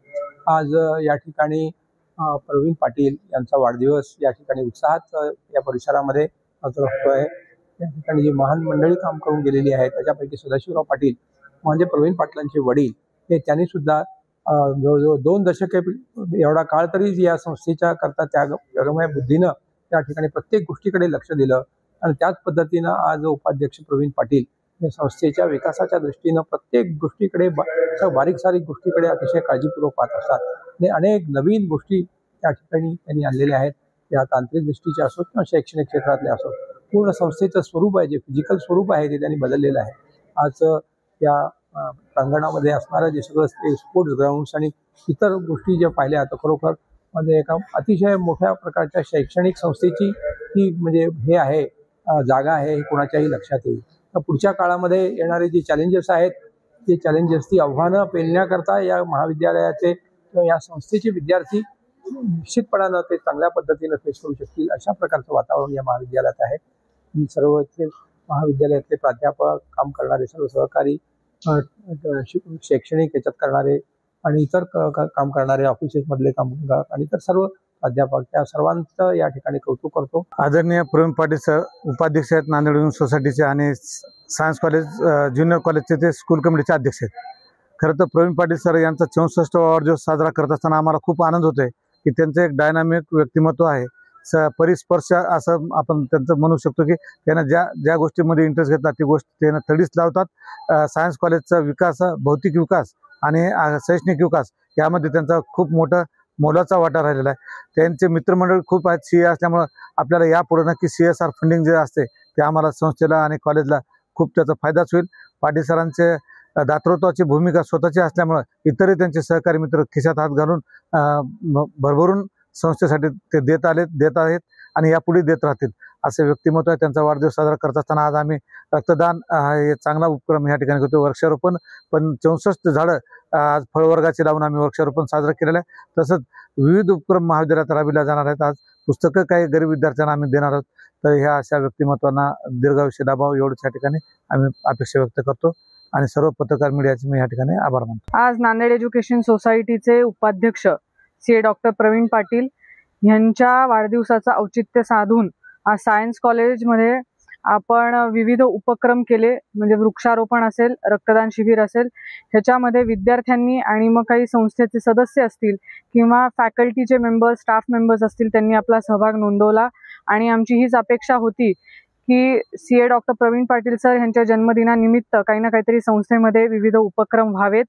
आज या ठिकाणी प्रवीण पाटील यांचा वाढदिवस या ठिकाणी उत्साहात या परिसरामध्ये साजरा होतो आहे. या ठिकाणी जी महान मंडळी काम करून गेलेली आहे त्याच्यापैकी सदाशिवराव पाटील म्हणजे प्रवीण पाटलांचे वडील हे त्यांनी सुद्धा जवळजवळ 2 दशके एवढा काळ तरी या संस्थेच्या करता त्यागमय बुद्धीनं त्या ठिकाणी प्रत्येक गोष्टीकडे लक्ष दिलं आणि त्याच पद्धतीनं आज उपाध्यक्ष प्रवीण पाटील या संस्थेच्या विकासाच्या दृष्टीनं प्रत्येक गोष्टीकडे बारीक सारीक गोष्टीकडे अतिशय काळजीपूर्वक पाहत असतात आणि अनेक नवीन गोष्टी त्या ठिकाणी त्यांनी आणलेल्या आहेत. या तांत्रिक दृष्टीच्या असोत किंवा शैक्षणिक क्षेत्रातल्या असोत, पूर्ण संस्थेचं स्वरूप आहे, जे फिजिकल स्वरूप आहे ते त्यांनी बदललेलं आहे. आज या प्रांगणामध्ये असणारं जे सगळं स्पोर्ट्स ग्राउंड्स आणि इतर गोष्टी ज्या पाहिल्या तर खरोखर म्हणजे एका अतिशय मोठ्या प्रकारच्या शैक्षणिक संस्थेची ही म्हणजे हे आहे जागा आहे हे कोणाच्याही लक्षात येईल. तर पुढच्या काळामध्ये येणारे जे चॅलेंजेस आहेत ते चॅलेंजेस ती आव्हानं पेलण्याकरता या महाविद्यालयाचे किंवा या संस्थेचे विद्यार्थी निश्चितपणानं ते चांगल्या पद्धतीनं फेस करू शकतील अशा प्रकारचं वातावरण या महाविद्यालयात आहे. मी सर्व महाविद्यालयातले प्राध्यापक, काम करणारे सर्व सहकारी, शैक्षणिक याच्यात करणारे आणि इतर काम करणारे ऑफिसेसमधले कामगार आणि इतर सर्व प्राध्यापक त्या सर्वांचं या ठिकाणी कौतुक करतो. आदरणीय प्रवीण पाटील सर उपाध्यक्ष आहेत नांदेड युनिव्हर्सिटी सोसायटीचे आणि सायन्स कॉलेज ज्युनियर कॉलेजचे ते स्कूल कमिटीचे अध्यक्ष आहेत. खरं तर प्रवीण पाटील सर यांचा 64वा वाढदिवस साजरा करत असताना आम्हाला खूप आनंद होतोय की त्यांचं एक डायनामिक व्यक्तिमत्व आहे. परिस्पर्श असं आपण त्यांचं म्हणू शकतो की त्यांना ज्या गोष्टीमध्ये इंटरेस्ट घेतला ती गोष्ट त्यांना तडीच लावतात. सायन्स कॉलेजचा विकास, भौतिक विकास आणि शैक्षणिक विकास यामध्ये त्यांचा खूप मोलाचा वाटा राहिलेला आहे. त्यांचे मित्रमंडळ खूप आहेत CA असल्यामुळं आपल्याला यापुढे नक्की CSR फंडिंग जे असते ते आम्हाला संस्थेला आणि कॉलेजला खूप त्याचा फायदाच होईल. पाटील सरांचे दातृत्वाची भूमिका स्वतःची असल्यामुळं इतरही त्यांचे सहकारी मित्र खिशात हात घालून भरभरून संस्थेसाठी ते देत आहेत आणि यापुढे देत राहतील असे व्यक्तिमत्व आहे. त्यांचा वाढदिवस साजरा करत असताना आज आम्ही रक्तदान हे चांगला उपक्रम या ठिकाणी करतो. वृक्षारोपण पण 64 झाडं आज फळवर्गाचे लावून आम्ही वृक्षारोपण साजरा केलेलं आहे. तसंच विविध उपक्रम महाविद्यालयात राबविले जाणार आहेत. आज पुस्तकं काही गरीब विद्यार्थ्यांना आम्ही देणार आहोत. तर ह्या अशा व्यक्तिमत्वांना दीर्घायुष्य लाभावं एवढंच या ठिकाणी आम्ही अपेक्षा व्यक्त करतो आणि सर्व पत्रकार मीडियाचे मी या ठिकाणी आभार मानतो. आज नांदेड एज्युकेशन सोसायटीचे उपाध्यक्ष CA डॉक्टर प्रवीण पाटील यांच्या वाढदिवसाचं औचित्य साधून आज सायन्स कॉलेजमध्ये आपण विविध उपक्रम केले. म्हणजे वृक्षारोपण असेल, रक्तदान शिबिर असेल, ह्याच्यामध्ये विद्यार्थ्यांनी आणि मग काही संस्थेचे सदस्य असतील किंवा फॅकल्टीचे मेंबर्स, स्टाफ मेंबर्स असतील, त्यांनी आपला सहभाग नोंदवला. आणि आमची हीच अपेक्षा होती की CA doctor Praveen Patil sir यांच्या जन्मदिनानिमित्त काही ना काहीतरी संस्थेमध्ये विविध उपक्रम व्हावेत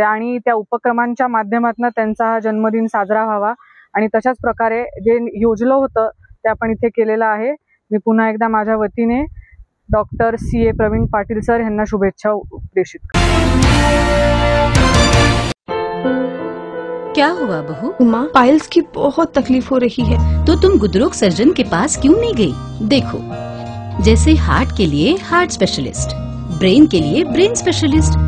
आणि त्या उपक्रमांच्या माध्यमातून त्यांचा हा जन्मदिन साजरा व्हावा. आणि तशाच प्रकारे जे योजलं होतं ते आपण इथे केलेलं आहे. मी पुन्हा एकदा माझ्या वतीने doctor CA Praveen Patil sir यांना शुभेच्छा उपदेशित करते. क्या हुआ बहू? माँ, पाइल्स की बहुत तकलीफ हो रही है। तो तुम गुदरोग सर्जन के पास क्यों नहीं गई? देखो, जैसे हार्ट के लिए हार्ट स्पेशलिस्ट, ब्रेन के लिए ब्रेन स्पेशलिस्ट,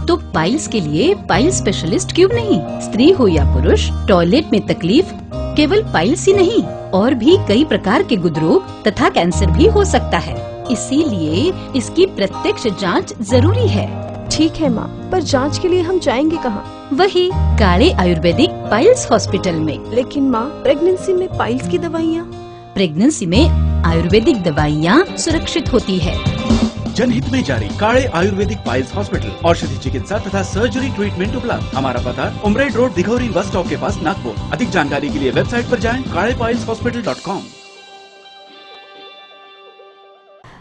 तो पाइल्स के लिए पाइल स्पेशलिस्ट क्यों नहीं? स्त्री हो या पुरुष, टॉयलेट में तकलीफ केवल पाइल्स ही नहीं और भी कई प्रकार के गुदरोग तथा कैंसर भी हो सकता है। इसीलिए इसकी प्रत्यक्ष जांच जरूरी है। ठीक है माँ, पर जांच के लिए हम जाएंगे कहाँ? वही काले आयुर्वेदिक पाइल्स हॉस्पिटल में। लेकिन माँ, प्रेगनेंसी में पाइल्स की दवाइयाँ? प्रेगनेंसी में आयुर्वेदिक दवाइयाँ सुरक्षित होती है। जनहित में जारी काले आयुर्वेदिक पाइल्स हॉस्पिटल, औषधि चिकित्सा तथा सर्जरी ट्रीटमेंट उपलब्ध। हमारा पता उमरेड रोड, दिघौरी बस स्टॉप के पास, नागपुर। अधिक जानकारी के लिए वेबसाइट पर जाएं kalepailshospital.com।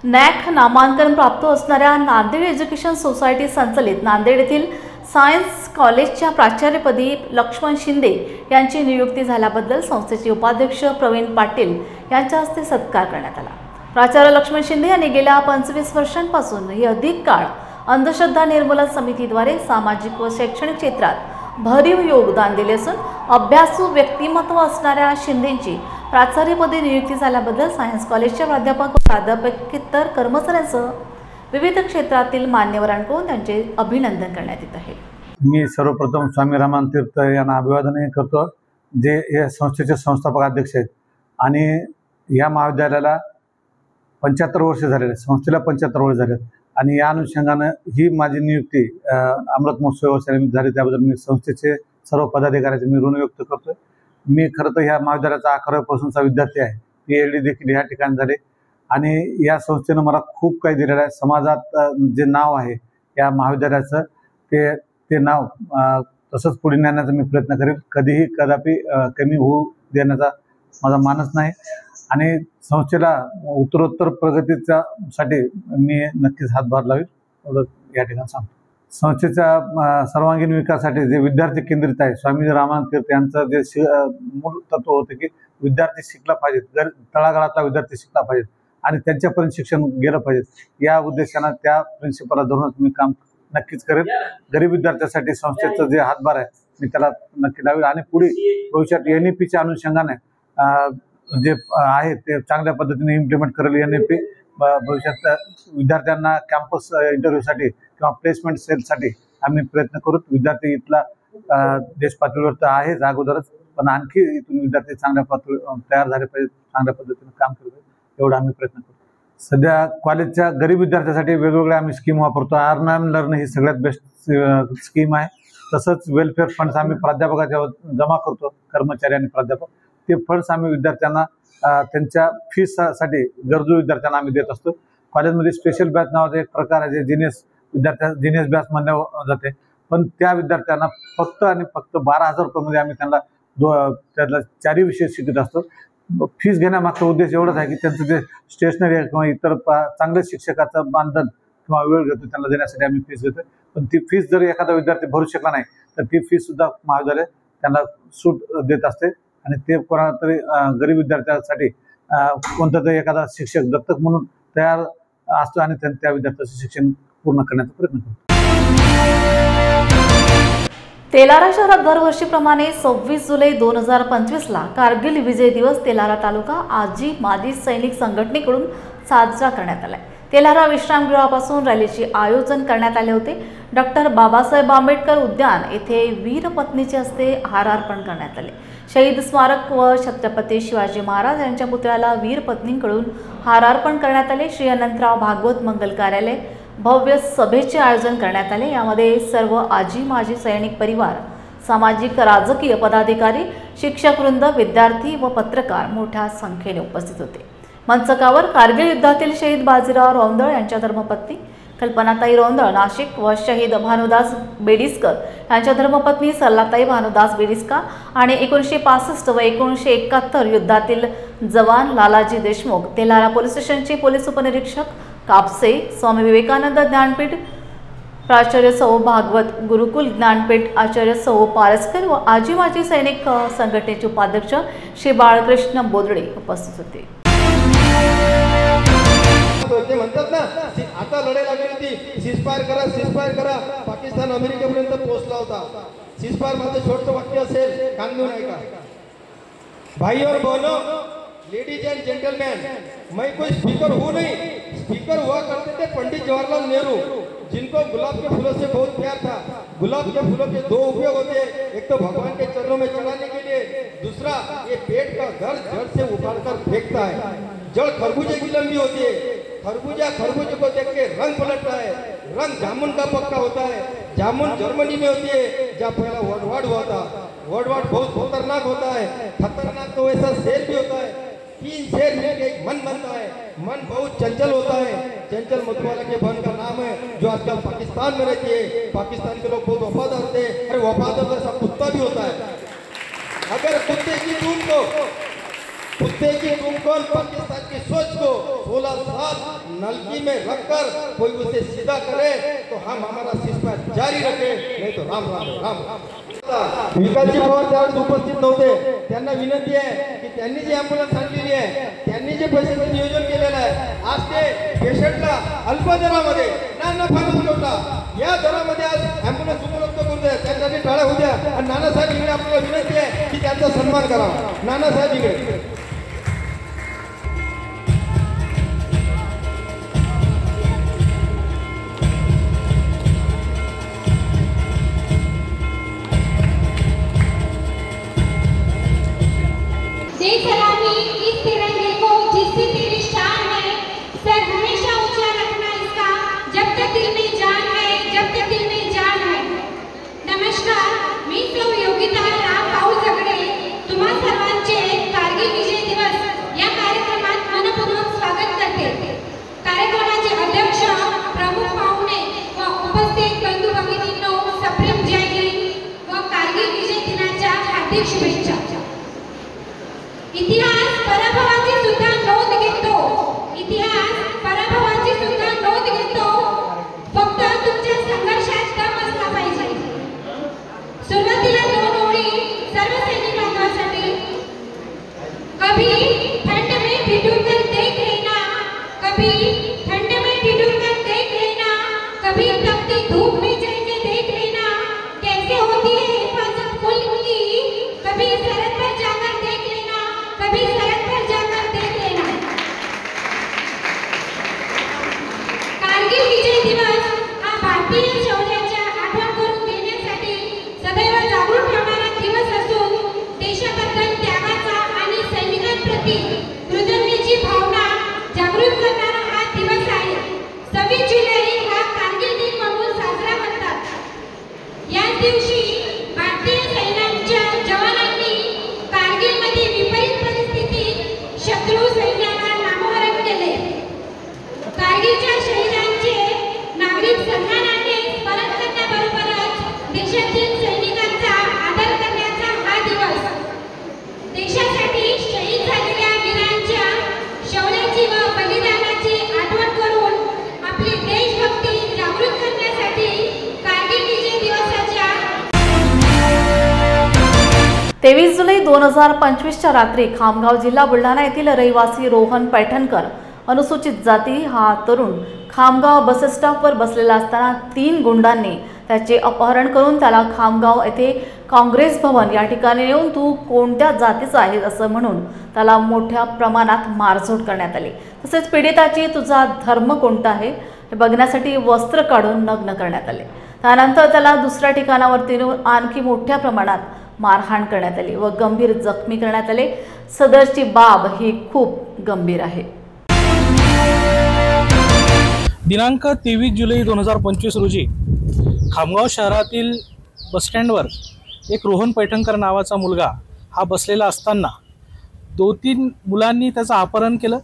नॅक नामांकन प्राप्त असणाऱ्या नांदेड एज्युकेशन सोसायटी संचलित नांदेड येथील सायन्स कॉलेजच्या प्राचार्यपदी लक्ष्मण शिंदे यांची नियुक्ती झाल्याबद्दल संस्थेचे उपाध्यक्ष प्रवीण पाटील यांच्या हस्ते सत्कार करण्यात आला। प्राचार्य लक्ष्मण शिंदे यांनी गेल्या 25 वर्षांपासून ही अधिक काळ अंधश्रद्धा निर्मूलन समितीद्वारे सामाजिक व शैक्षणिक क्षेत्रात भरीव योगदान दिले असून अभ्यासू व्यक्तिमत्व असणाऱ्या शिंदेंची प्राचार्यपदी नियुक्ती झाल्याबद्दल सायन्स कॉलेजच्या प्राध्यापक व प्राध्यापकेतर कर्मचाऱ्यांसह विविध क्षेत्रातील मान्यवरांकडून त्यांचे अभिनंदन करण्यात येत आहे। मी सर्वप्रथम स्वामी रामान तीर्थ यांना अभिवादन करतो, जे या संस्थेचे संस्थापक अध्यक्ष आहेत आणि या महाविद्यालयाला 75 वर्ष झालेले, संस्थेला 75 वर्ष झालेत आणि या अनुषंगानं ही माझी नियुक्ती अमृत महोत्सव वर्षानिमित्त झाली, त्याबद्दल मी संस्थेचे सर्व पदाधिकाऱ्यांचे मी ऋण व्यक्त करतो। मी खरं तर ह्या महाविद्यालयाचा 11वीपासूनचा विद्यार्थी आहे, PhD देखील ह्या ठिकाणी झाले आणि या संस्थेनं मला खूप काही दिलेलं आहे। समाजात जे नाव आहे या महाविद्यालयाचं ते नाव तसंच पुढे नेण्याचा मी प्रयत्न करेल. कधीही कदापि कमी होऊ देण्याचा माझा मानस नाही आणि संस्थेला उत्तरोत्तर प्रगतीच्या साठी मी नक्कीच हातभार लावेल एवढं या ठिकाणी सांगतो. संस्थेच्या सर्वांगीण विकासासाठी जे विद्यार्थी केंद्रित आहे, स्वामी रामानंद तीर्थ यांचं जे मूळ तत्व होतं की विद्यार्थी शिकला पाहिजेत, तळागाळातला विद्यार्थी शिकला पाहिजेत आणि त्यांच्यापर्यंत शिक्षण गेलं पाहिजे, या उद्देशानं त्या प्रिन्सिपलला धरूनच मी काम नक्कीच करेल. गरीब विद्यार्थ्यांसाठी संस्थेचं जे हातभार आहे मी त्याला नक्की लावेल आणि पुढे भविष्यात NEPच्या अनुषंगाने जे आहे ते चांगल्या पद्धतीने इम्प्लिमेंट करेल. NEP भविष्यात विद्यार्थ्यांना कॅम्पस इंटरव्ह्यूसाठी किंवा प्लेसमेंट सेलसाठी आम्ही प्रयत्न करू. विद्यार्थी इथला देश पातळीवर तर आहेच अगोदरच, पण आणखी इथून विद्यार्थी चांगल्या पातळी तयार झाले पाहिजेत, चांगल्या पद्धतीने काम केलं पाहिजे एवढा आम्ही प्रयत्न करू. सध्या कॉलेजच्या गरीब विद्यार्थ्यांसाठी वेगवेगळ्या आम्ही स्कीम वापरतो. अर्न अँड लर्न ही सगळ्यात बेस्ट स्कीम आहे. तसंच वेलफेअर फंड्स आम्ही प्राध्यापकाच्या जमा करतो, कर्मचारी आणि प्राध्यापक. ते फंड्स आम्ही विद्यार्थ्यांना त्यांच्या फीससाठी गरजू विद्यार्थ्यांना आम्ही देत असतो. कॉलेजमध्ये स्पेशल बॅच नावाचा एक प्रकार आहे जे जिनियस बॅच म्हणल्या जाते, पण त्या विद्यार्थ्यांना फक्त आणि फक्त 12,000 रुपयामध्ये आम्ही त्यांना त्यातला 4 विषय शिकवत असतो. फीस घेण्यामागचा उद्देश एवढाच आहे की त्यांचं जे स्टेशनरी आहे किंवा इतर चांगल्या शिक्षकाचं मानधन किंवा वेळ घेतो त्यांना देण्यासाठी आम्ही फीस घेतो. पण ती फीस जर एखादा विद्यार्थी भरू शकला नाही तर ती फीस सुद्धा महाविद्यालय त्यांना सूट देत असते आणि ते कोणाला तरी गरीब विद्यार्थ्यांसाठी कोणता तरी एखादा शिक्षक दत्तक म्हणून तयार असतो आणि त्या विद्यार्थ्याचं शिक्षण पूर्ण करण्याचा प्रयत्न करतो. तेलारा शहरात दरवर्षीप्रमाणे 26 जुलै 2025ला कारगिल विजय दिवस तेलारा तालुका आजी माजी सैनिक संघटनेकडून साजरा करण्यात आला. तेलारा विश्रामगृहापासून रॅलीचे आयोजन करण्यात आले होते. डॉक्टर बाबासाहेब आंबेडकर उद्यान येथे वीर पत्नीचे हस्ते हार अर्पण करण्यात आले. शहीद स्मारक व छत्रपती शिवाजी महाराज यांच्या पुतळ्याला वीर पत्नींकडून हार अर्पण करण्यात आले. श्री अनंतराव भागवत मंगल कार्यालय भव्य सभेचे आयोजन करण्यात आले. यामध्ये सर्व आजी माजी सैनिक परिवार, सामाजिक राजकीय पदाधिकारी, शिक्षकवृंद, विद्यार्थी व पत्रकार मोठ्या संख्येने उपस्थित होते. मंचकावर कारगिल युद्धातील शहीद बाजीराव रोंदळ यांच्या धर्मपत्नी कल्पनाताई रोंदळ नाशिक व शहीद भानुदास बेडिस्कर यांच्या धर्मपत्नी सरलाताई भानुदास बेडिस्कर आणि 1965 व 1971 युद्धातील जवान लालाजी देशमुख, तेलारा पोलीस स्टेशनचे पोलीस उपनिरीक्षक कापसे, स्वामी विवेकानंद ज्ञानपीठ प्राचार्य सौ भागवत गुरुकुल ज्ञानपीठ आचार्य सौ पारसकर व आजी माजी सैनिक संघटनेचे उपाध्यक्ष श्री बाळकृष्ण बोदडे उपस्थित होते. ते म्हणतात ना, आता लढाई लागली होती, सीजफायर करा. पाकिस्तान अमेरिकेपर्यंत पोहोचला होता. सीजफायर मध्ये छोटं वाक्य असेल, कान देऊन ऐका. भाई और बहनों, लेडीज एंड जेंटलमैन, मैं कोई स्पीकर हूँ नहीं. स्पीकर हुआ करते थे पंडित जवाहरलाल नेहरू, जिनको गुलाब के फूलों से बहुत प्यार था. गुलाब के फूलों के 2 उपयोग होते हैं, एक तो भगवान के चरणों में चढ़ाने के लिए, दूसरा ये पेट का घर जड़ से उखाड़कर फेंकता है. जड़ खरबूजे की लंबी होती है. खरबूजे को देख के रंग पलटता है. रंग जामुन का पक्का होता है. जामुन जर्मनी में होती है जहाँ पहला वर्ल्ड वार हुआ था. वर्ल्ड वार बहुत खतरनाक होता है. खतरनाक तो वैसा शेर भी होता है. 3 शेर मिलकर एक मन बनता है. मन बहुत चंचल होता है. चंचल मतवाला के बहन का नाम है, जो आजकल पाकिस्तान में रहती है. पाकिस्तान के लोग बहुत वफादार थे. अरे वफादार जैसा कुत्ता भी होता है. अगर कुत्ते की टूम को पाकिस्तान की सोच को 16 साल नलकी में रखकर कोई उसे सीधा करे तो हम हमारा सीजफायर जारी रखे, नहीं तो राम राम राम. विकासजी पवार त्यावेळेस उपस्थित नव्हते. त्यांना विनंती आहे की त्यांनी जी ॲम्ब्युलन्स आणलेली आहे, त्यांनी जे पैशाचं नियोजन केलेलं आहे, आज ते पेशंटला अल्प दरामध्ये नफा उठवला, या दरामध्ये आज ॲम्ब्युलन्स उपलब्ध करून द्या. त्यांच्यासाठी टाळ्या होऊ द्या. आणि नानासाहेब इंगळे आपल्याला विनंती आहे की त्यांचा सन्मान करावा. नानासाहेब इंगळे. सलामी इस तिरंगे को जिससे तेरी शान है, सर हमेशा ऊंचा रखना इसका, जब तक दिल में जान है, जब तक दिल में जान है. नमस्कार, मी सौ योगिता राम पाऊल जगडे तुम्हा सर्वांचे कारगिल विजय दिवस या कार्यक्रमात मनपूर्वक स्वागत करते. कार्यक्रमाचे अध्यक्ष, प्रमुख पाहुणे व उपस्थित बंधू भगिनींनो, सप्रेम जय हिंद व हार्दिक शुभेच्छा. इतिहास पराभवाची सुद्धा नोंद घेतो. इतिहास पराभवाची सुद्धा नोंद घेतो. फक्त तुमच्या संघर्षात दम असला पाहिजे. सुरुवातीला 2 ओळी सर्व सैनिक बांधवांसाठी. कभी ठंड में ठिठुर कर देख लेना, कभी ठंड में ठिठुर कर देख लेना, कभी तपती धूप में चल के देख लेना कैसे होती है हिफाजत मुल्क की. कभी सरहद पर जाकर देख लेना, कभी सरहद पर जाकर देख लेना. कारगिल विजय दिवस हा भारतीय शौर्याच्या आठवण करून देण्यासाठी सदैव जागृत ठेवणारा दिवस असून देशाबद्दल त्यागाचा आणि सैनिकांप्रती कृतज्ञतेची भावना जागृत करणारा हा दिवस आहे. 26 जुलै हा कारगिल दिन म्हणून साजरा करतात. याच दिवशी भारतीय सैन्याच्या जवानांनी कारगिलमध्ये विपरीत परिस्थितीत शत्रू सैन्याला नामोहरम केले. कारगिलच्या शहीदांचे नागरिक सन्मानाने स्मरण करण्याबरोबरच देशातील सैनिकांचा आदर करण्याचा हा दिवस देशासाठी शहीद झालेल्या वीरांच्या शौर्याची व बलिदानाची आठवण करून आपली देशभक्ती जागृत करण्यासाठी कारगिल विजय दिवसाच्या 23 जुलै 2025च्या रात्री खामगाव जिल्हा बुलढाणा येथील रहिवासी रोहन पैठणकर अनुसूचित जाती हा तरुण खामगाव बस स्टॉपवर बसलेला असताना 3 गुंडांनी त्याचे अपहरण करून त्याला खामगाव येथे काँग्रेस भवन या ठिकाणी नेऊन तू कोणत्या जातीचा आहेस असं म्हणून त्याला मोठ्या प्रमाणात मारझोड करण्यात आली. तसेच पीडिताची तुझा धर्म कोणता आहे हे बघण्यासाठी वस्त्र काढून नग्न करण्यात आले. त्यानंतर त्याला दुसऱ्या ठिकाणावरती नेऊन आणखी मोठ्या प्रमाणात मारहाण करण्यात आली व गंभीर जखमी करण्यात आले. सदरची बाब ही खूप गंभीर आहे. दिनांक 23 जुलै 2025 रोजी खामगाव शहरातील बसस्टँडवर एक रोहन पैठणकर नावाचा मुलगा हा बसलेला असताना 2-3 मुलांनी त्याचं अपहरण केलं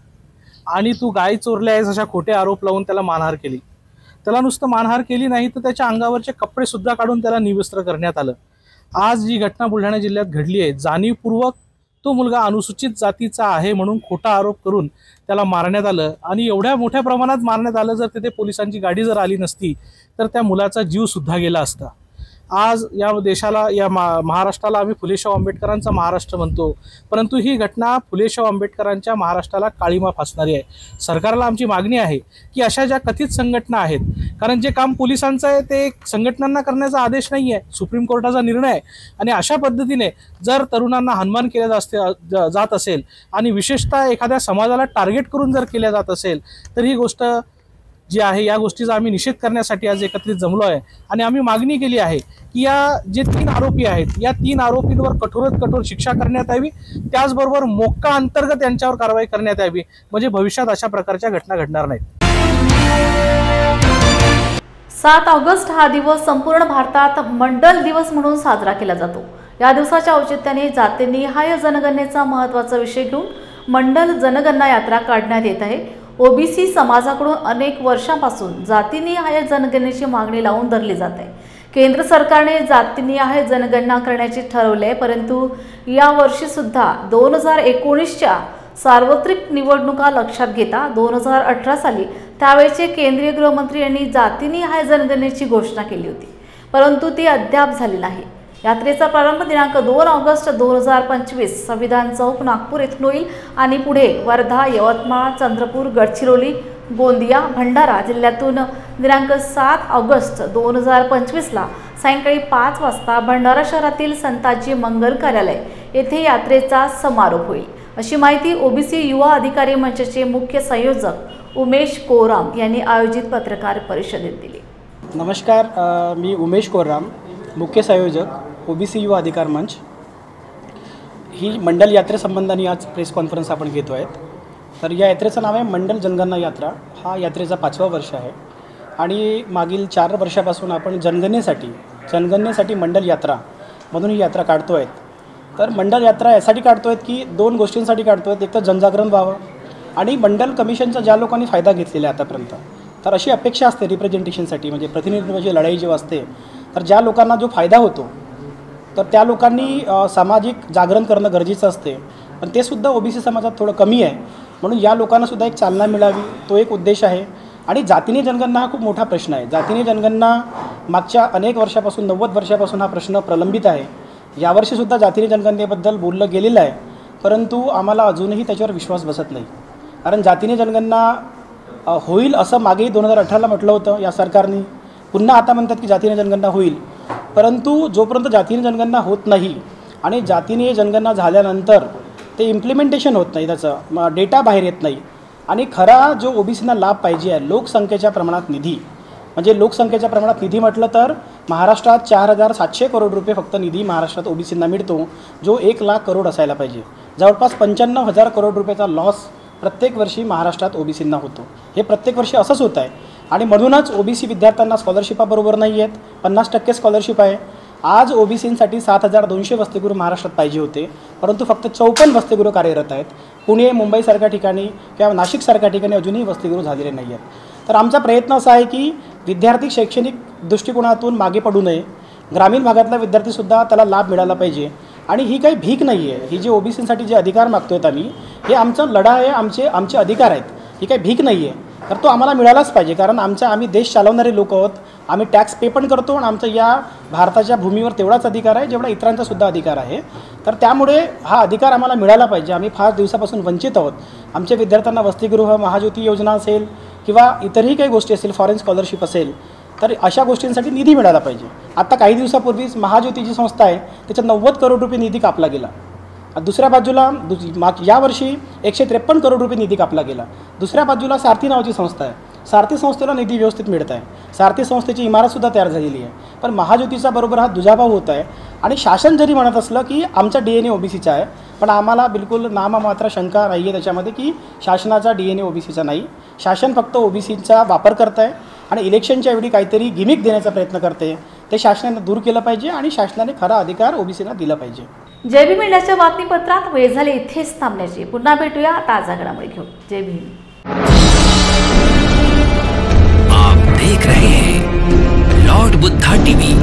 आणि तू गाय चोरले आहेस अशा खोटे आरोप लावून त्याला मारहाण केली. त्याला नुसतं मारहाण केली नाही तर त्याच्या अंगावरचे कपडेसुद्धा काढून त्याला निवस्त्र करण्यात आलं. आज जी घटना बुलढाणा जिल्ह्यात घडली आहे, जाणीवपूर्वक तो मुलगा अनुसूचित जातीचा आहे म्हणून खोटा आरोप करून त्याला मारण्यात आलं आणि एवढ्या मोठ्या प्रमाणात मारण्यात आलं. जर तिथे पोलिसांची गाडी जर आली नसती तर त्या मुलाचा जीवसुद्धा गेला असता. आज या देशाला या महाराष्ट्राला आम्ही फुले शाहू आंबेडकरांचा महाराष्ट्र म्हणतो, परंतु ही घटना फुले शाहू आंबेडकरांच्या महाराष्ट्राला काळीमा फासणारी आहे. सरकारला आमची मागणी आहे की अशा ज्या कथित संघटना आहेत, कारण जे काम पोलिसांचं आहे ते संघटनांना करण्याचा आदेश नाही आहे, सुप्रीम कोर्टाचा निर्णय आहे आणि अशा पद्धतीने जर तरुणांना हनमान केल्या जात असेल आणि विशेषतः एखाद्या समाजाला टार्गेट करून जर केल्या जात असेल तर ही गोष्ट जी आहे या गोष्टीचा आम्ही निषेध करण्यासाठी आज एकत्रित जमलो आहे आणि आम्ही मागणी केली आहे की या जे 3 आरोपी आहेत या 3 आरोपींवर कठोरात कठोर शिक्षा करण्यात यावी, त्याचबरोबर मोक्का अंतर्गत यांच्यावर कारवाई करण्यात यावी म्हणजे भविष्यात अशा प्रकारच्या घटना घडणार नाहीत. 7 ऑगस्ट हा दिवस संपूर्ण भारतात मंडल दिवस म्हणून साजरा केला जातो. या दिवसाच्या औचित्याने जातीनिहाय जनगणनेचा महत्त्वाचा विषय घेऊन मंडल जनगणना यात्रा काढण्यात येत आहे. ओबीसी समाजाकडून अनेक वर्षांपासून जातीनिहाय जनगणनेची मागणी लावून धरली जात आहे. केंद्र सरकारने जातीनिहाय जनगणना करण्याचे ठरवले आहे, परंतु या वर्षी सुद्धा 2019च्या सार्वत्रिक निवडणुका लक्षात घेता 2018 साली त्यावेळेचे केंद्रीय गृहमंत्री यांनी जातीनिहाय जनगणनेची घोषणा केली होती, परंतु ती अद्याप झाली नाही. यात्रेचा प्रारंभ दिनांक 2 ऑगस्ट 2025 संविधान चौक नागपूर येथून होईल आणि पुढे वर्धा, यवतमाळ, चंद्रपूर, गडचिरोली, गोंदिया, भंडारा जिल्ह्यातून दिनांक 7 ऑगस्ट 2025ला सायंकाळी 5 वाजता भंडारा शहरातील संताजी मंगल कार्यालय येथे यात्रेचा समारोप होईल, अशी माहिती ओबीसी युवा अधिकारी मंचचे मुख्य संयोजक उमेश कोराम यांनी आयोजित पत्रकार परिषदेत दिली. नमस्कार, मी उमेश कोराम, मुख्य संयोजक ओबीसी युवा अधिकार मंच. ही मंडल यात्रेसंबंधाने आज प्रेस कॉन्फरन्स आपण घेतो आहेत. तर या यात्रेचं नाव आहे मंडल जनगणना यात्रा. हा यात्रेचा 5वा वर्ष आहे आणि मागील 4 वर्षापासून आपण जनगणनेसाठी मंडल यात्रा म्हणून ही यात्रा काढतो आहेत. तर मंडल यात्रा यासाठी काढतो आहेत की 2 गोष्टींसाठी काढतो आहेत. एक तर जनजागरण व्हावं आणि मंडल कमिशनचा ज्या लोकांनी फायदा घेतलेला आहे आतापर्यंत, तर अशी अपेक्षा असते रिप्रेझेंटेशनसाठी, म्हणजे प्रतिनिधित्वाची लढाई जेव्हा असते तर ज्या लोकांना जो फायदा होतो तर त्या लोकांनी सामाजिक जागरण करणं गरजेचं असते, पण ते सुद्धा ओबीसी समाजात थोडं कमी आहे, म्हणून या लोकांनासुद्धा एक चालना मिळावी तो एक उद्देश आहे. आणि जातीय जनगणना हा खूप मोठा प्रश्न आहे. जातीय जनगणना मागच्या अनेक वर्षापासून 90 वर्षापासून हा प्रश्न प्रलंबित आहे. यावर्षीसुद्धा जातीय जनगणनेबद्दल बोललं गेलेलं आहे, परंतु आम्हाला अजूनही त्याच्यावर विश्वास बसत नाही. कारण जातीय जनगणना होईल असं मागेही 2018ला म्हटलं होतं या सरकारने, पुन्हा आता म्हणतात की जातीय जनगणना होईल, परंतु जोपर्यंत जातीय जनगणना होत नाही आणि जातीय जनगणना झाल्यानंतर ते इम्प्लिमेंटेशन होत नाही, त्याचं डेटा बाहेर येत नाही आणि खरा जो ओबीसीना लाभ पाहिजे आहे लोकसंख्येच्या प्रमाणात निधी, म्हणजे लोकसंख्येच्या प्रमाणात निधी म्हटलं तर महाराष्ट्रात 4,700 करोड रुपये फक्त निधी महाराष्ट्रात ओबीसींना मिळतो, जो 1,00,000 करोड असायला पाहिजे. जवळपास 95,000 करोड रुपयाचा लॉस प्रत्येक वर्षी महाराष्ट्रात ओबीसींना होतो. हे प्रत्येक वर्षी असंच होत आहे आणि म्हणूनच ओबीसी विद्यार्थ्यांना स्कॉलरशिपाबरोबर नाही आहेत. 50% स्कॉलरशिप आहे. आज ओबीसींसाठी 7,200 वसतिगृह महाराष्ट्रात पाहिजे होते, परंतु फक्त 54 वसतिगृह कार्यरत आहेत. पुणे मुंबईसारख्या ठिकाणी किंवा नाशिकसारख्या ठिकाणी अजूनही वसतिगृह झालेले नाही आहेत. तर आमचा प्रयत्न असा आहे की विद्यार्थी शैक्षणिक दृष्टिकोनातून मागे पडू नये, ग्रामीण भागातला विद्यार्थीसुद्धा त्याला लाभ मिळाला पाहिजे. आणि ही काही भीक नाही आहे, ही जे ओबीसींसाठी जे अधिकार मागतो आहेत आम्ही, हे आमचा लढा आहे, आमचे अधिकार आहेत. ही काही भीक नाही आहे, तर तो आम्हाला मिळालाच पाहिजे. कारण आम्ही देश चालवणारे लोक आहोत, आम्ही टॅक्स पे पण करतो आणि आमचा या भारताच्या भूमीवर तेवढाच अधिकार आहे जेवढा इतरांचासुद्धा अधिकार आहे. तर त्यामुळे हा अधिकार आम्हाला मिळाला पाहिजे. आम्ही फार दिवसापासून वंचित आहोत. आमच्या विद्यार्थ्यांना वसतिगृह, महाज्योती योजना असेल किंवा इतरही काही गोष्टी असेल, फॉरेन स्कॉलरशिप असेल, तर अशा गोष्टींसाठी निधी मिळाला पाहिजे. आता काही दिवसापूर्वीच महाज्योती जी संस्था आहे त्याच्यात 90 करोड रुपये निधी कापला गेला. दुसऱ्या बाजूला यावर्षी 153 करोड रुपये निधी कापला गेला. दुसऱ्या बाजूला सारथी नावाची संस्था आहे, सारथी संस्थेला निधी व्यवस्थित मिळत आहे, सारथी संस्थेची इमारतसुद्धा तयार झालेली आहे. पण महाज्योतीचा बरोबर हा दुजाभाव होत आहे. आणि शासन जरी म्हणत असलं की आमचा DNA ओबीसीचा आहे, पण आम्हाला बिलकुल नाममात्र शंका नाही आहे त्याच्यामध्ये की शासनाचा DNA ओबीसीचा नाही. शासन फक्त ओबीसीचा वापर करत आहे आणि इलेक्शनच्या वेळी काहीतरी गिमिक देण्याचा प्रयत्न करते. ते शासनाने दूर केलं पाहिजे आणि शासनाने खरा अधिकार ओबीसीला दिला पाहिजे. जय भीम इंडियाच्या बातमीपत्रात वेळ झाली इथेच थांबण्याची. पुन्हा भेटूया ताजा घडामोडी घेऊन. जय भीम. आप देख रहे हैं लॉर्ड बुद्धा टीवी.